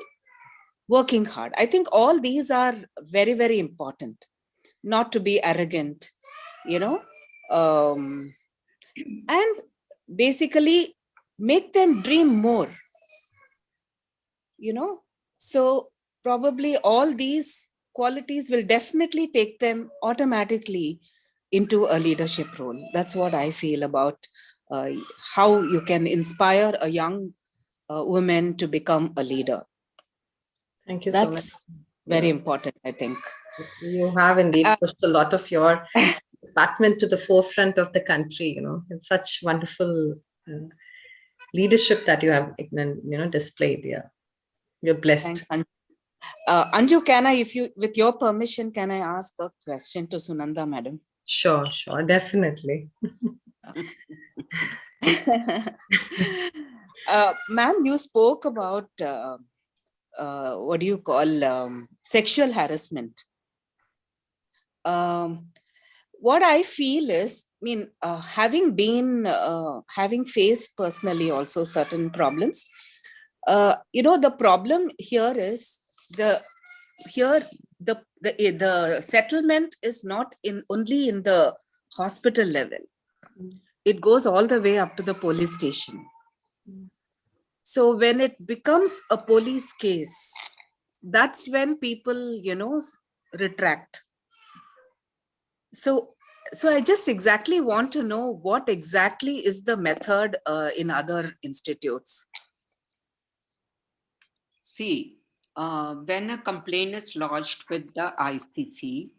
Speaker 13: working hard. I think all these are very, very important. Not to be arrogant, and basically make them dream more, So probably all these qualities will definitely take them automatically into a leadership role. That's what I feel about how you can inspire a young woman to become a leader.
Speaker 6: Thank you so much.
Speaker 13: That's very important, I think.
Speaker 6: You have indeed pushed a lot of your department to the forefront of the country. It's such wonderful leadership that you have, displayed. Yeah, you're blessed.
Speaker 13: Thanks, Anju. Anju, can I, with your permission, can I ask a question to Sunanda, madam?
Speaker 6: Sure, definitely.
Speaker 13: Ma'am, you spoke about what do you call sexual harassment. What I feel is, having faced personally also certain problems, the problem here is the settlement is not only in the hospital level. It goes all the way up to the police station. So when it becomes a police case, that's when people, retract. So I just exactly want to know what exactly is the method in other institutes.
Speaker 8: See, when a complaint is lodged with the ICC,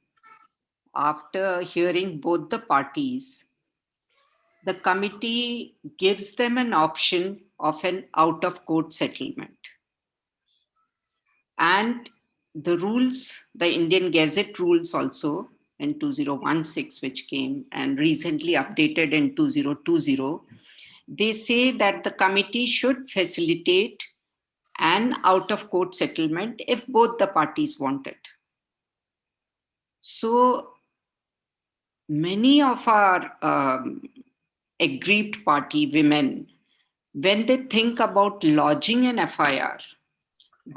Speaker 8: after hearing both the parties, the committee gives them an option of an out-of-court settlement. And the rules, the Indian Gazette rules also in 2016, which came and recently updated in 2020, they say that the committee should facilitate an out-of-court settlement if both the parties want it. So many of our aggrieved party women, when they think about lodging an FIR,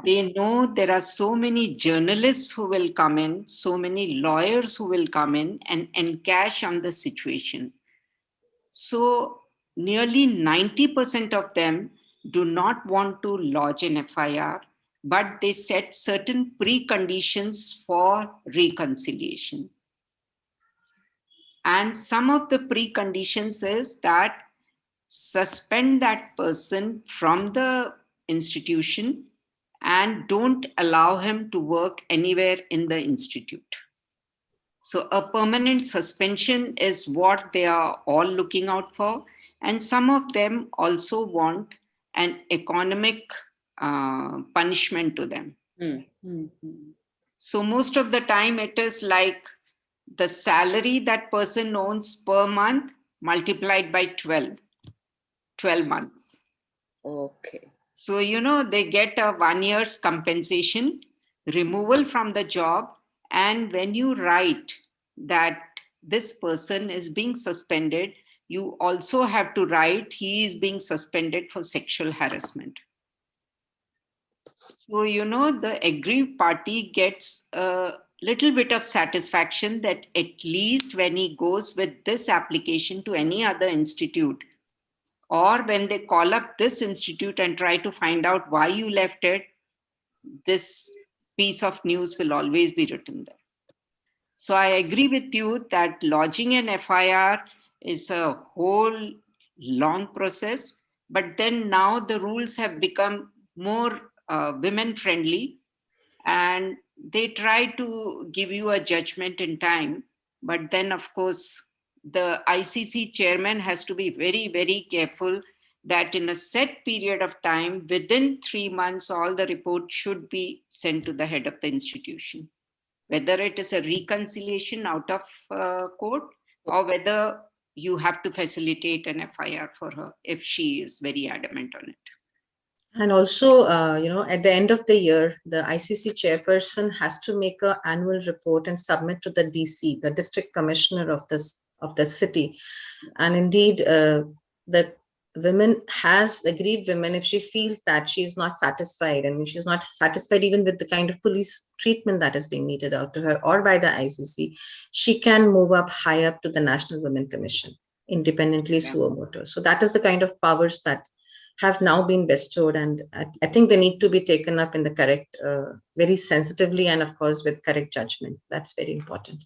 Speaker 8: they know there are so many journalists who will come in, so many lawyers who will come in and encash on the situation. So nearly 90% of them do not want to lodge an FIR, but they set certain preconditions for reconciliation. And some of the preconditions is that suspend that person from the institution and don't allow him to work anywhere in the institute. So a permanent suspension is what they are all looking out for. And some of them also want an economic punishment to them. So most of the time it is like the salary that person owns per month multiplied by 12 months.
Speaker 13: Okay.
Speaker 8: So, they get a 1 year's compensation, removal from the job. And when you write that this person is being suspended, you also have to write he is being suspended for sexual harassment. So, the aggrieved party gets a little bit of satisfaction that at least when he goes with this application to any other institute, or when they call up this institute and try to find out why you left it, this piece of news will always be written there. So I agree with you that lodging an FIR is a whole long process, but then now the rules have become more women friendly and they try to give you a judgment in time. But then, of course, the ICC chairman has to be very, very careful that in a set period of time, within 3 months, all the reports should be sent to the head of the institution, whether it is a reconciliation out of court or whether you have to facilitate an FIR for her if she is very adamant on it.
Speaker 6: And also, at the end of the year, the ICC chairperson has to make an annual report and submit to the DC, the district commissioner of the city. And indeed, the women has aggrieved women, if she feels that she's not satisfied and she's not satisfied even with the kind of police treatment that is being meted out to her or by the ICC, she can move up high up to the National Women Commission, independently suo motu. So that is the kind of powers that have now been bestowed, and I think they need to be taken up in the correct, very sensitively, and of course with correct judgment. That's very important.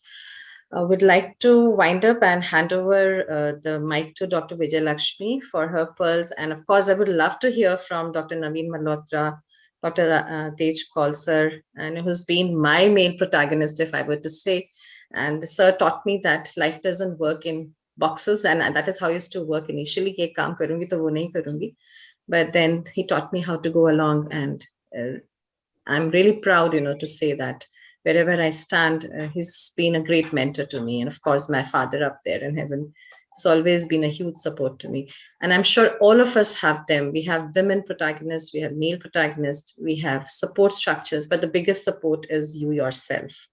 Speaker 6: I would like to wind up and hand over the mic to Dr. Vijay Lakshmi for her pearls. And of course, I would love to hear from Dr. Naveen Malhotra, Dr. Tej Kaulsar, and who's been my main protagonist, if I were to say. And sir taught me that life doesn't work in boxes, and that is how I used to work initially. Ye kaam karungi to wo nahi karungi. But then he taught me how to go along, and I'm really proud, to say that wherever I stand, he's been a great mentor to me. And of course, my father up there in heaven has always been a huge support to me. And I'm sure all of us have them. We have women protagonists, we have male protagonists, we have support structures, but the biggest support is you yourself.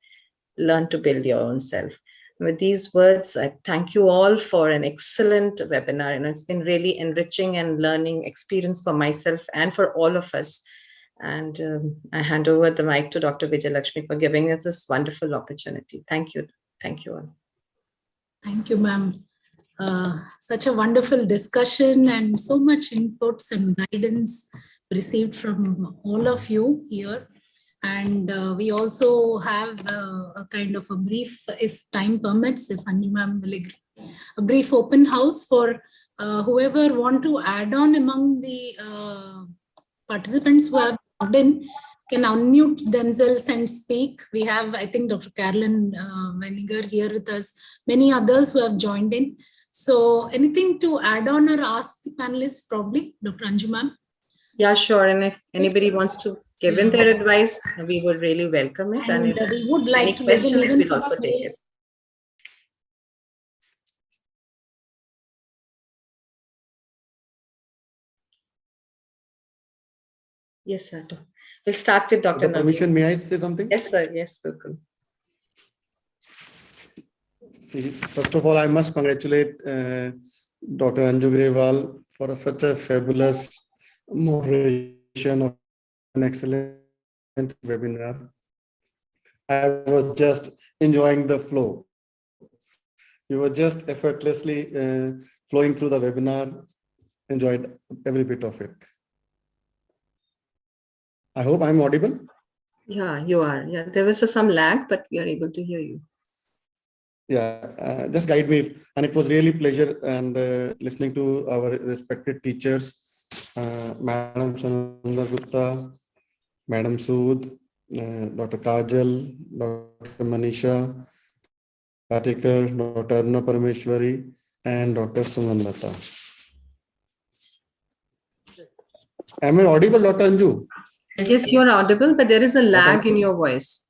Speaker 6: Learn to build your own self. With these words, I thank you all for an excellent webinar. It's been really enriching and learning experience for myself and for all of us. And I hand over the mic to Dr. Vijay Lakshmi for giving us this wonderful opportunity. Thank you. Thank you all.
Speaker 3: Thank you, ma'am. Such a wonderful discussion and so much inputs and guidance received from all of you here. And we also have a kind of a brief, if time permits, if Anju ma'am will agree, a brief open house for whoever want to add on among the participants who have logged in, can unmute themselves and speak. We have, I think, Dr. Carolyn Weniger here with us, many others who have joined in. So anything to add on or ask the panelists, probably, Dr. Anju ma'am?
Speaker 6: Yeah, sure. And if anybody wants to give in their advice, we would really welcome it. And if
Speaker 3: we would like
Speaker 6: any
Speaker 3: to
Speaker 6: questions, we'll also take it. Yes, sir. We'll start with Dr.
Speaker 1: With the permission, may I say something?
Speaker 6: Yes, sir. Yes, welcome.
Speaker 1: See, first of all, I must congratulate Dr. Anju Grewal for such a fabulous moderation of an excellent webinar. I was just enjoying the flow. You were just effortlessly flowing through the webinar. Enjoyed every bit of it. I hope I'm audible.
Speaker 6: Yeah, you are. Yeah, there was some lag, but we are able to hear you.
Speaker 1: Yeah, just guide me. And it was really pleasure and listening to our respected teachers, Madam Sananda Gupta, Madam Sooth, Dr. Kajal, Dr. Manisha Patikar, Dr. Aruna Parameshwari, and Dr. Sumanlata. Am I audible, Dr. Anju?
Speaker 6: Yes, you're audible, but there is a lag in your voice.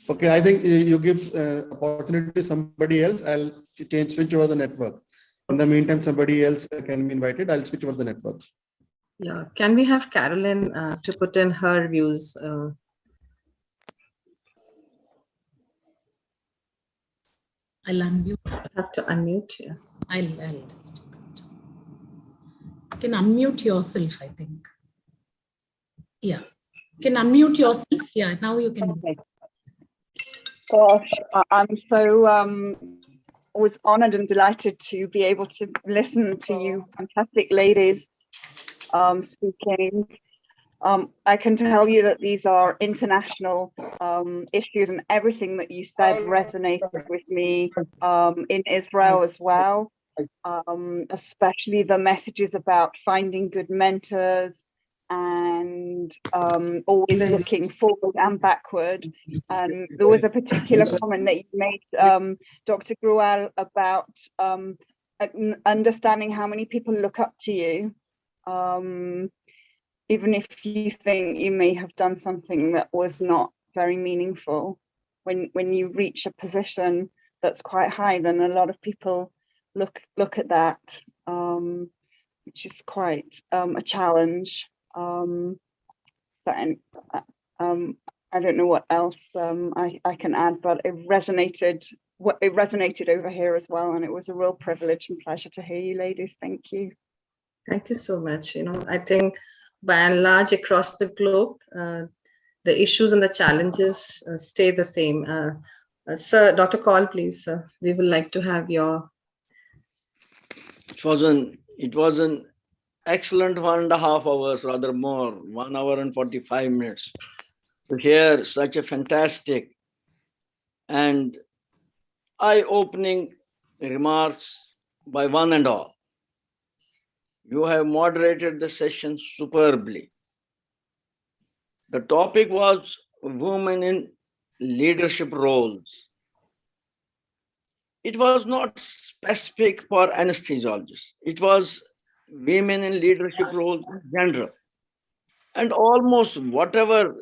Speaker 1: Okay, I think you give opportunity to somebody else. I'll switch over the network. In the meantime, somebody else can be invited. I'll switch over the network.
Speaker 6: Yeah, can we have Carolyn to put in her views?
Speaker 3: I'll unmute.
Speaker 6: Have to unmute. Yeah.
Speaker 3: I'll just do that. You can unmute yourself, I think. Yeah. You can unmute yourself. Yeah, now you can.
Speaker 14: Okay. Gosh, I'm so was honored and delighted to be able to listen to you fantastic ladies speaking. I can tell you that these are international issues, and everything that you said resonated with me in Israel as well, especially the messages about finding good mentors and always looking forward and backward. And there was a particular comment that you made, Dr. Grewal, about understanding how many people look up to you, even if you think you may have done something that was not very meaningful. When you reach a position that's quite high, then a lot of people look at that, which is quite a challenge. But I don't know what else I can add, but it resonated over here as well, and it was a real privilege and pleasure to hear you ladies. Thank you.
Speaker 6: Thank you so much. I think by and large across the globe, the issues and the challenges stay the same. Sir, Dr. Kaul, please, we would like to have your...
Speaker 4: It was an It was an excellent 1.5 hours, rather more, 1 hour and 45 minutes, to hear such a fantastic and eye-opening remarks by one and all. You have moderated the session superbly. The topic was women in leadership roles. It was not specific for anesthesiologists. It was women in leadership roles in general. And almost whatever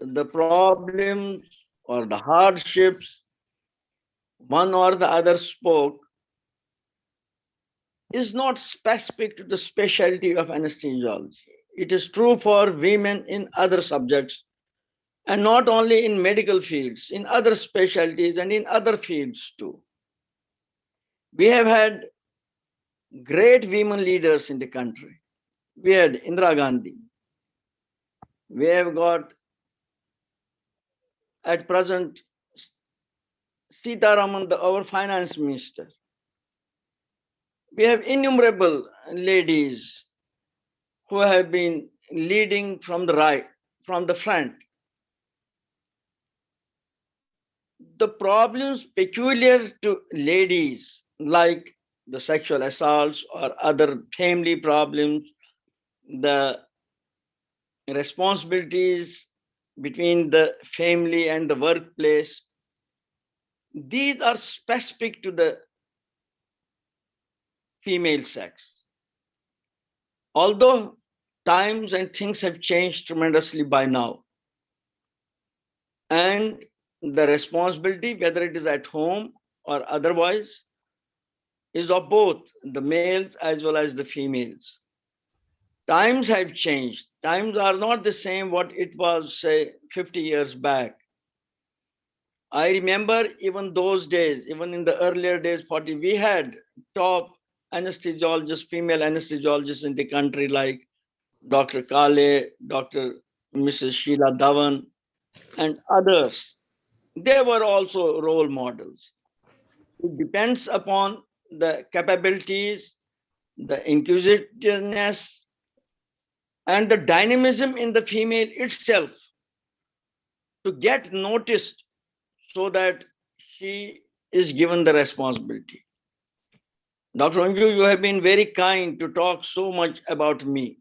Speaker 4: the problems or the hardships one or the other spoke is not specific to the specialty of anesthesiology. It is true for women in other subjects, and not only in medical fields, in other specialties and in other fields too. We have had great women leaders in the country. We had Indira Gandhi. We have got at present Sita Raman, our finance minister. We have innumerable ladies who have been leading from the right, from the front. The problems peculiar to ladies, like the sexual assaults or other family problems, the responsibilities between the family and the workplace, these are specific to the female sex. Although times and things have changed tremendously by now, and the responsibility, whether it is at home or otherwise, is of both the males as well as the females. Times have changed. Times are not the same what it was, say, 50 years back. I remember even those days, even in the earlier days, 40, we had top anesthesiologists, female anesthesiologists in the country like Dr. Kale, Dr. Mrs. Sheila Dhawan, and others. They were also role models. It depends upon the capabilities, the inquisitiveness, and the dynamism in the female itself to get noticed so that she is given the responsibility. Dr. Anju, you have been very kind to talk so much about me.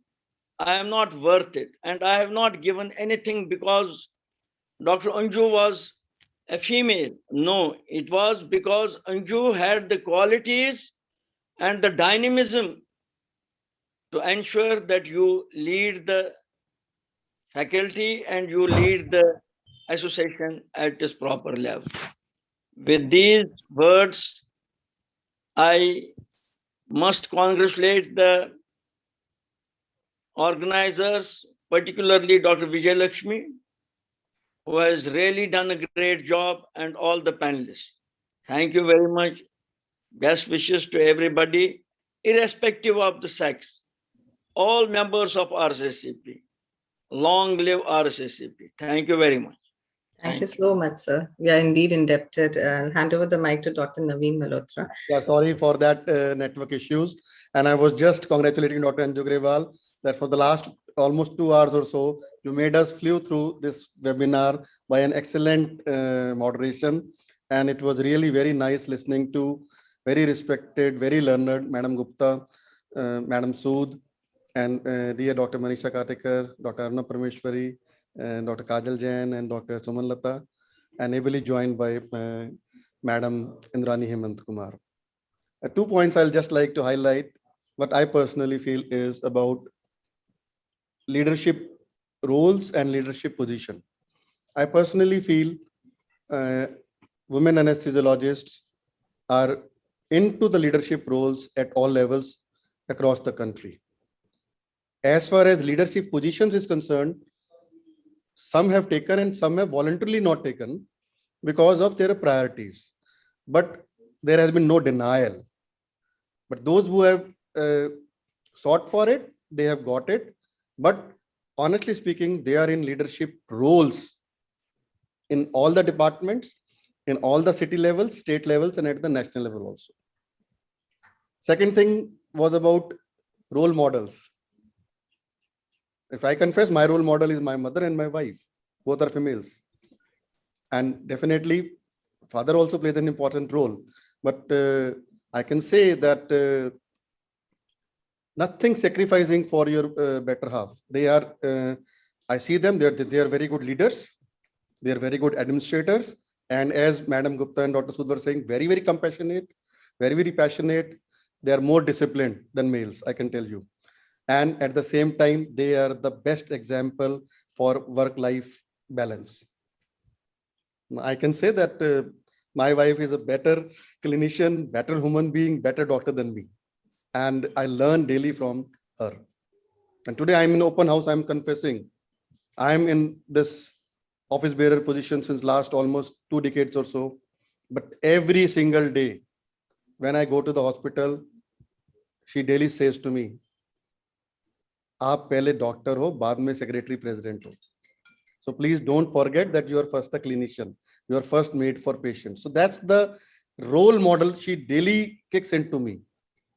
Speaker 4: I am not worth it, and I have not given anything because Dr. Anju was a female. No, it was because Anju had the qualities and the dynamism to ensure that you lead the faculty and you lead the association at this proper level. With these words, I must congratulate the organizers, particularly Dr. Vijay Lakshmi, who has really done a great job, and all the panelists. Thank you very much. Best wishes to everybody, irrespective of the sex. All members of Rsacp. Long live Rsacp. Thank you very much.
Speaker 6: Thank you so much, sir. We are indeed indebted. I'll hand over the mic to Dr. Naveen Malhotra.
Speaker 1: Yeah, sorry for that network issues. And I was just congratulating Dr. Anju Grewal that for the last almost 2 hours or so, you made us flew through this webinar by an excellent moderation. And it was really very nice listening to very respected, very learned Madam Gupta, Madam Sooth, and dear Dr. Manisha Katekar, Dr. Aruna Parameshwari, and Dr. Kajal Jain, and Dr. Suman Lata, and ably joined by Madam Indrani Hemant Kumar. 2 points I'll just like to highlight. What I personally feel is about leadership roles and leadership position. I personally feel women anesthesiologists are into the leadership roles at all levels across the country. As far as leadership positions is concerned, some have taken and some have voluntarily not taken because of their priorities. But there has been no denial. But those who have sought for it, they have got it. But honestly speaking, they are in leadership roles in all the departments, in all the city levels, state levels, and at the national level also. Second thing,
Speaker 15: was about role models. If I confess, my role model is my mother and my wife. Both are females. And definitely, father also plays an important role. But I can say that nothing sacrificing for your better half. They are, I see them, they are very good leaders. They are very good administrators. And as Madam Gupta and Dr. Sooth were saying, very, very compassionate, very, very passionate. They are more disciplined than males, I can tell you. And at the same time, they are the best example for work-life balance. I can say that my wife is a better clinician, better human being, better doctor than me. And I learn daily from her. And today I'm in open house, I'm confessing. I'm in this office bearer position since last almost 2 decades or so. But every single day, when I go to the hospital, she daily says to me, "आप पहले doctor हो, बाद में secretary president हो." So please don't forget that you are first a clinician. You are first made for patients. So that's the role model she daily kicks into me.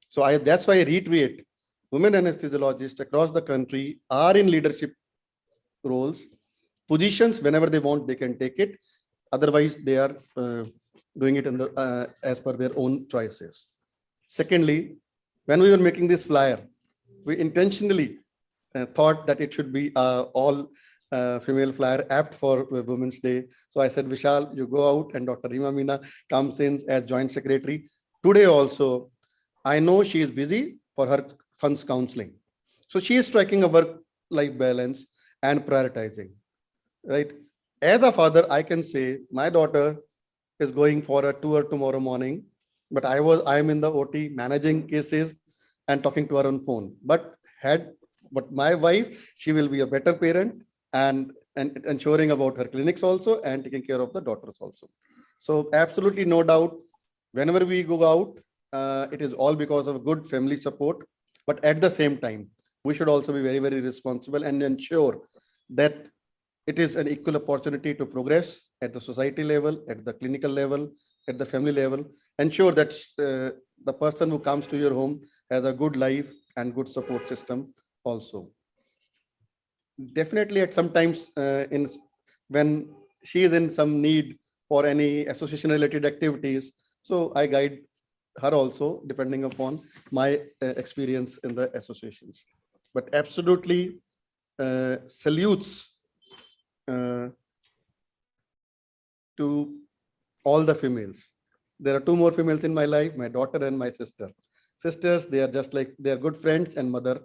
Speaker 15: So that's why I reiterate, women anesthesiologists across the country are in leadership roles, positions. Whenever they want, they can take it. Otherwise, they are doing it in the as per their own choices. Secondly, when we were making this flyer, we intentionally thought that it should be all female flyer apt for Women's Day. So I said, Vishal, you go out, and Dr. Rima Meena comes in as joint secretary. Today also, I know she is busy for her son's counseling. So she is striking a work-life balance and prioritizing, right? As a father, I can say my daughter is going for a tour tomorrow morning, but I am in the OT managing cases and talking to her on phone. But my wife, she will be a better parent and ensuring about her clinics also and taking care of the daughters also. So absolutely no doubt, whenever we go out, it is all because of good family support. But at the same time, we should also be very, very responsible and ensure that it is an equal opportunity to progress at the society level, at the clinical level, at the family level. Ensure that the person who comes to your home has a good life and good support system also. Definitely at sometimes when she is in some need for any association related activities, so I guide her also depending upon my experience in the associations. But absolutely salutes to all the females. There are 2 more females in my life, my daughter and my sister. Sisters, they are just like, they are good friends and mother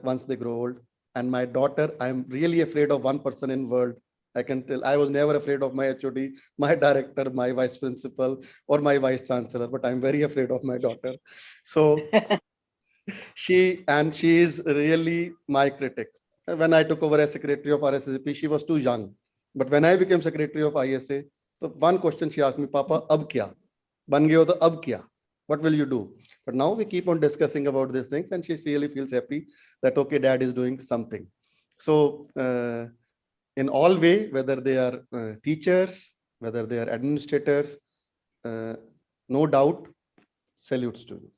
Speaker 15: once they grow old. And my daughter, I'm really afraid of one person in world. I can tell, I was never afraid of my HOD, my director, my vice principal, or my vice chancellor, but I'm very afraid of my daughter. So she is really my critic. When I took over as secretary of Rsacp, she was too young. But when I became secretary of ISA, so one question she asked me, Papa, ab kya? Ban gaye ho to ab kya? What will you do? But now we keep on discussing about these things, and she really feels happy that, okay, dad is doing something. So in all way, whether they are teachers, whether they are administrators, no doubt, salutes to you.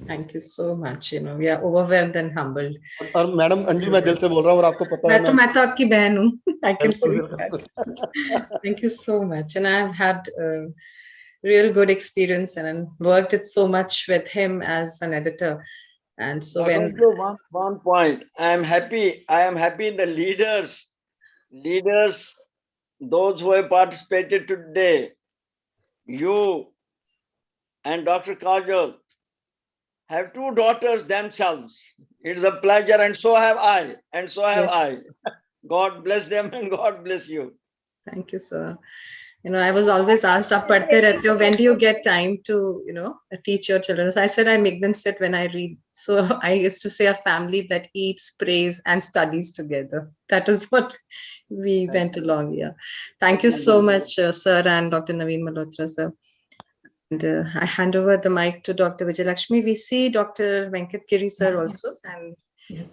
Speaker 6: Thank you so much. You know, we are overwhelmed and humbled.
Speaker 15: और madam Anju मैं दिल से बोल रहा हूँ और आपको पता है
Speaker 6: मैं तो आपकी बहन हूँ. I can see that. Thank you so much. And I've had a real good experience and worked it so much with him as an editor. And so when
Speaker 4: one point, I am happy the leaders, those who have participated today, you and Dr. Kajal have 2 daughters themselves. It is a pleasure, and so have I, and so have
Speaker 6: Yes.
Speaker 4: I. God bless them and God bless you.
Speaker 6: Thank you, sir. You know, I was always asked, "Aap padhte rehte ho, when do you get time to, you know, teach your children?" So I said, I make them sit when I read. So I used to say a family that eats, prays, and studies together. That is what we went along here. Thank you so much, sir, and Dr. Naveen Malhotra, sir. And I hand over the mic to Dr. Vijayalakshmi. We see Dr. Venkat Giri, sir, also, and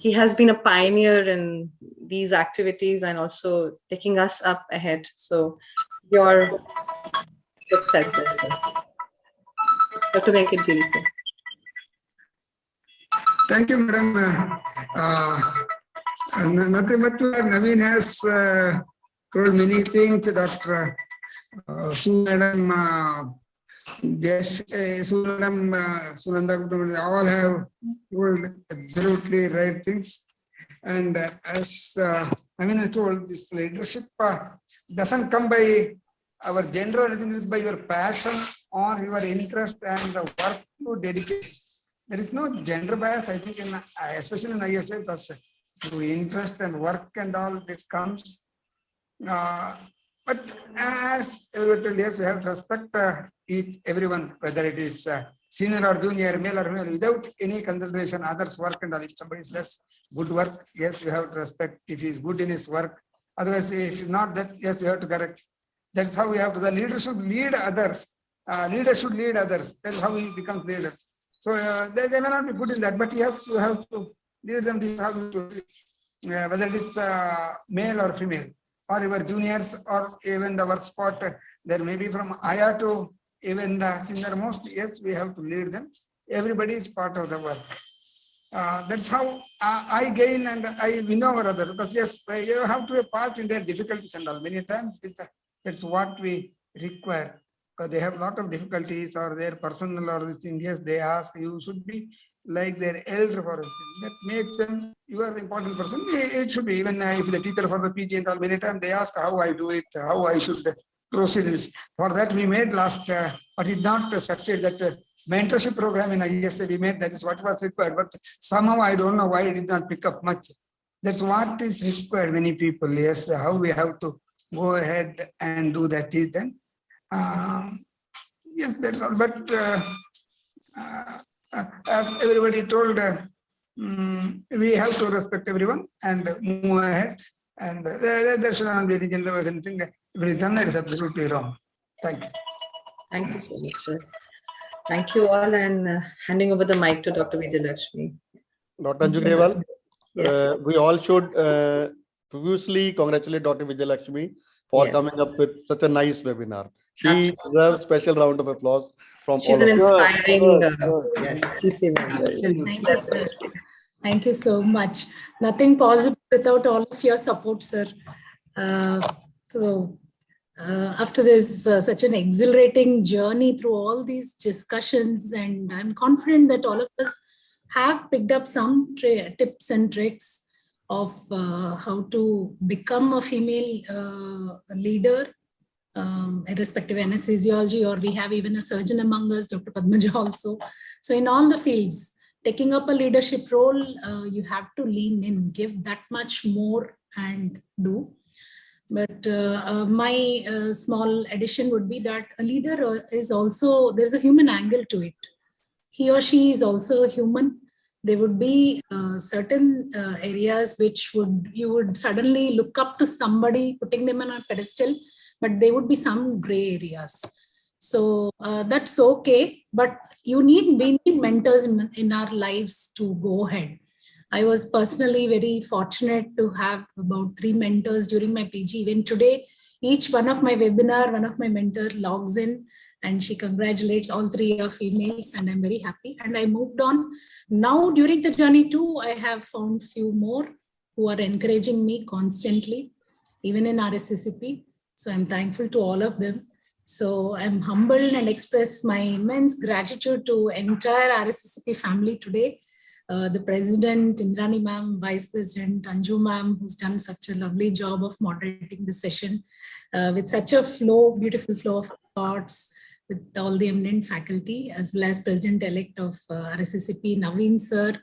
Speaker 6: he has been a pioneer in these activities and also taking us up ahead. So your success, sir. Dr. Venkat Giri, sir.
Speaker 5: Thank you, madam. Nothing but Naveen has told many things. Dr. Sue madam, Sue madam, Sunanda, all have told absolutely right things. And as Naveen told, this leadership doesn't come by our gender or anything, it is by your passion or your interest and the work to dedicate. There is no gender bias, I think, especially in ISA, because through interest and work and all this comes. But as everyone told, yes, we have to respect everyone, whether it is senior or junior, male or female, without any consideration, others' work and all. If somebody is less good work, yes, you have to respect if he is good in his work. Otherwise, if not that, yes, you have to correct. That's how we have to. The leader should lead others. Leader should lead others. That's how he becomes leader. So they may not be good in that, but yes, you have to lead them. This is how you do it. Whether it is male or female, or your juniors, or even the work spot, there may be from Aya to even the senior most. Yes, we have to lead them. Everybody is part of the work. That's how I gain and I win over others. Because yes, you have to be a part in their difficulties and all. Many times that's what we require. Because they have a lot of difficulties or their personal or this thing. Yes, they ask, you should be like their elder for it. That makes them, you are the important person. It should be, even if the teacher for the PG and all, many times they ask how I do it, how I should proceed. For that we made last, but it not succeed that mentorship program in ISA we made, that is what was required. But somehow I don't know why it did not pick up much. That's what is required, many people. Yes, how we have to go ahead and do that is then. Yes, that's all. But as everybody told, we have to respect everyone and move ahead. And there should not be any gender or anything. If it is done, that is absolutely wrong. Thank you.
Speaker 6: Thank you so much, sir. Thank you all, and handing over the mic to Dr. Vijayalakshmi.
Speaker 15: Dr. Anju,
Speaker 6: yes.
Speaker 15: We all should profusely congratulate Dr. Vijayalakshmi for coming up with such a nice webinar. She deserves a special round of applause from
Speaker 6: She's
Speaker 15: all
Speaker 6: an
Speaker 15: of us.
Speaker 6: inspiring GC member.
Speaker 3: Thank you, sir. Thank you so much. Nothing possible without all of your support, sir. After this such an exhilarating journey through all these discussions, and I'm confident that all of us have picked up some tips and tricks of how to become a female leader, irrespective of anesthesiology, or we have even a surgeon among us, Dr. Padmaja also. So in all the fields, taking up a leadership role, you have to lean in, give that much more and do. But my small addition would be that a leader is also, there's a human angle to it. He or she is also a human. There would be certain areas which you would suddenly look up to somebody, putting them on a pedestal, but there would be some gray areas. So that's okay, but we need mentors in our lives to go ahead. I was personally very fortunate to have about 3 mentors during my PG. Even today, each one of my webinar, one of my mentor logs in and she congratulates. All 3 are females, and I'm very happy. And I moved on. Now during the journey too, I have found few more who are encouraging me constantly, even in Rsacp. So I'm thankful to all of them. So I'm humbled and express my immense gratitude to entire Rsacp family today. The President, Indrani ma'am, Vice President, Anju ma'am, who's done such a lovely job of moderating the session with such a beautiful flow of thoughts, with all the eminent faculty, as well as President-elect of Rsacp, Naveen sir,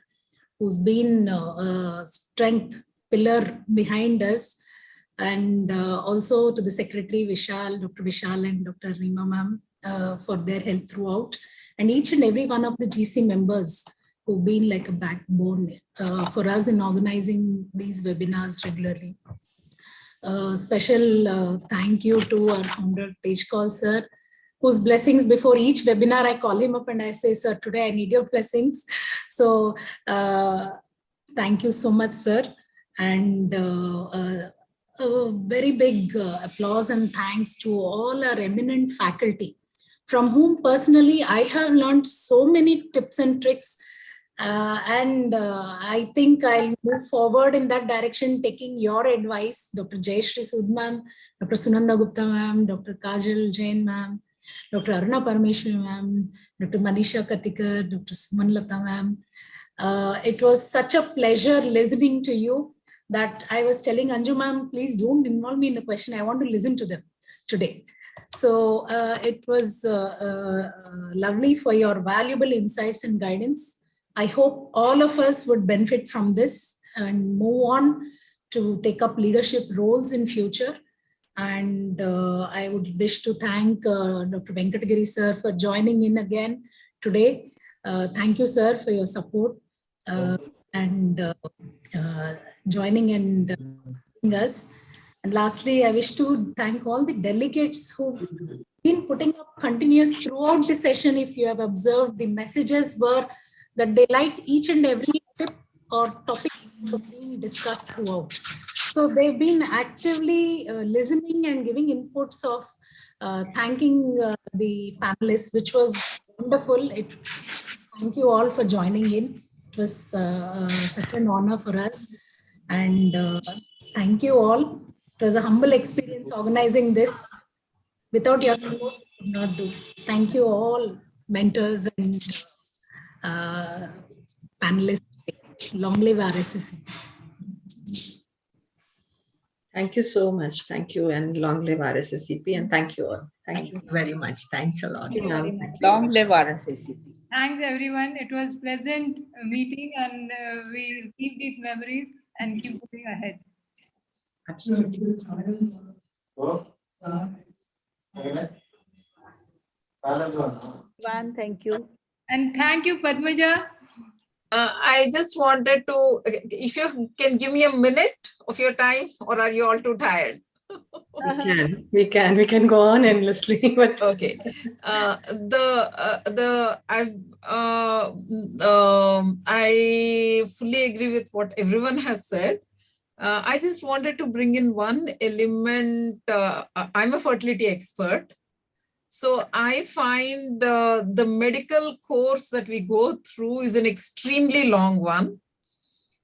Speaker 3: who's been a strength pillar behind us, and also to the Secretary Vishal, Dr. Vishal and Dr. Rima ma'am for their help throughout, and each and every one of the GC members who've been like a backbone for us in organizing these webinars regularly. Special thank you to our founder, Tejkal sir, whose blessings before each webinar, I call him up and I say, sir, today I need your blessings. So thank you so much, sir. And a very big applause and thanks to all our eminent faculty, from whom personally I have learned so many tips and tricks I think I'll move forward in that direction, taking your advice, Dr. Jaishri Sooth ma'am, Dr. Sunanda Gupta ma'am, Dr. Kajal Jain ma'am, Dr. Aruna Parmeshwari ma'am, Dr. Manisha Katikar, Dr. Suman Lata ma'am. It was such a pleasure listening to you that I was telling Anju ma'am, please don't involve me in the question. I want to listen to them today. So it was lovely for your valuable insights and guidance. I hope all of us would benefit from this and move on to take up leadership roles in future. And I would wish to thank Dr. Venkatagiri sir for joining in again today. Thank you, sir, for your support and joining and us. And lastly, I wish to thank all the delegates who've been putting up continuous throughout the session. If you have observed, the messages were that they liked each and every tip or topic that was being discussed throughout. So they've been actively listening and giving inputs of thanking the panelists, which was wonderful. Thank you all for joining in. It was such an honor for us. And thank you all. It was a humble experience organizing this. Without your support, we could not do. Thank you all, mentors and panelists. Long live RSSC.
Speaker 6: Thank you so much. Thank you, and long live RSSCP, and thank you all. Thank you
Speaker 7: very much. Thanks a lot.
Speaker 6: Thank you, ma'am.
Speaker 13: Long live RSACP.
Speaker 12: Thanks, everyone. It was pleasant meeting, and we'll keep these memories and keep moving ahead.
Speaker 6: Absolutely.
Speaker 9: Thank you.
Speaker 12: And thank you, Padmaja.
Speaker 16: I just wanted to, if you can give me a minute of your time, or are you all too tired?
Speaker 6: We can go on endlessly. But
Speaker 16: okay. I fully agree with what everyone has said. I just wanted to bring in one element. I'm a fertility expert. So I find the medical course that we go through is an extremely long one.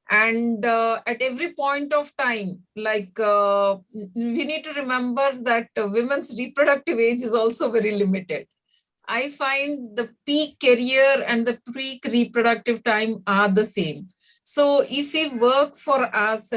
Speaker 16: And at every point of time, like we need to remember that women's reproductive age is also very limited. I find the peak career and the peak reproductive time are the same. So if we work for us,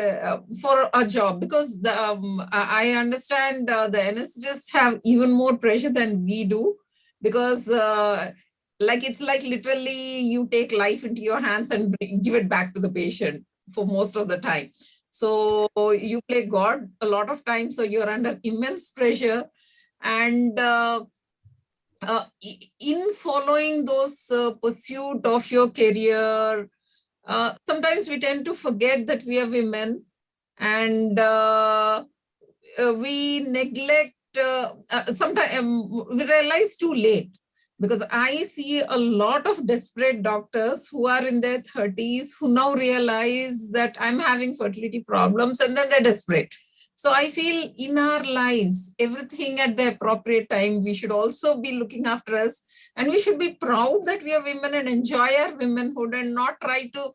Speaker 16: for a job, because I understand the anesthetists have even more pressure than we do, because it's like literally you take life into your hands and give it back to the patient for most of the time. So you play God a lot of times, so you're under immense pressure. And in following those pursuit of your career, sometimes we tend to forget that we are women, and we neglect, sometimes we realize too late, because I see a lot of desperate doctors who are in their 30s who now realize that I'm having fertility problems, and then they're desperate. So I feel in our lives, everything at the appropriate time, we should also be looking after us, and we should be proud that we are women and enjoy our womanhood and not try to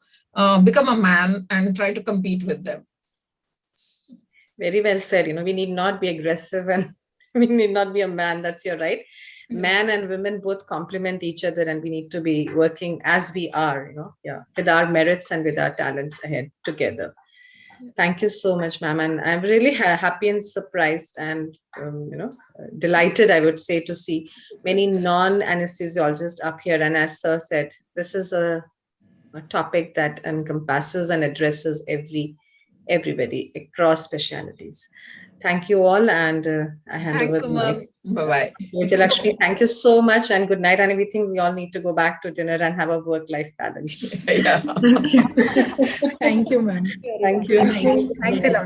Speaker 16: become a man and try to compete with them.
Speaker 6: very well said. We need not be aggressive and we need not be a man. That's your right. Man and women both complement each other, and we need to be working as we are, with our merits and with our talents ahead together. Thank you so much, ma'am. And I'm really happy and surprised and, delighted, I would say, to see many non-anesthesiologists up here. And as sir said, this is a topic that encompasses and addresses everybody across specialities. Thank you all. And I hand
Speaker 16: Thanks,
Speaker 6: over.
Speaker 16: Bye-bye.
Speaker 6: Jaishri, thank you so much, and good night. And we think we all need to go back to dinner and have a work-life balance.
Speaker 16: Yeah.
Speaker 3: Thank you, ma'am.
Speaker 6: Thank you.
Speaker 11: Thank you, Lam.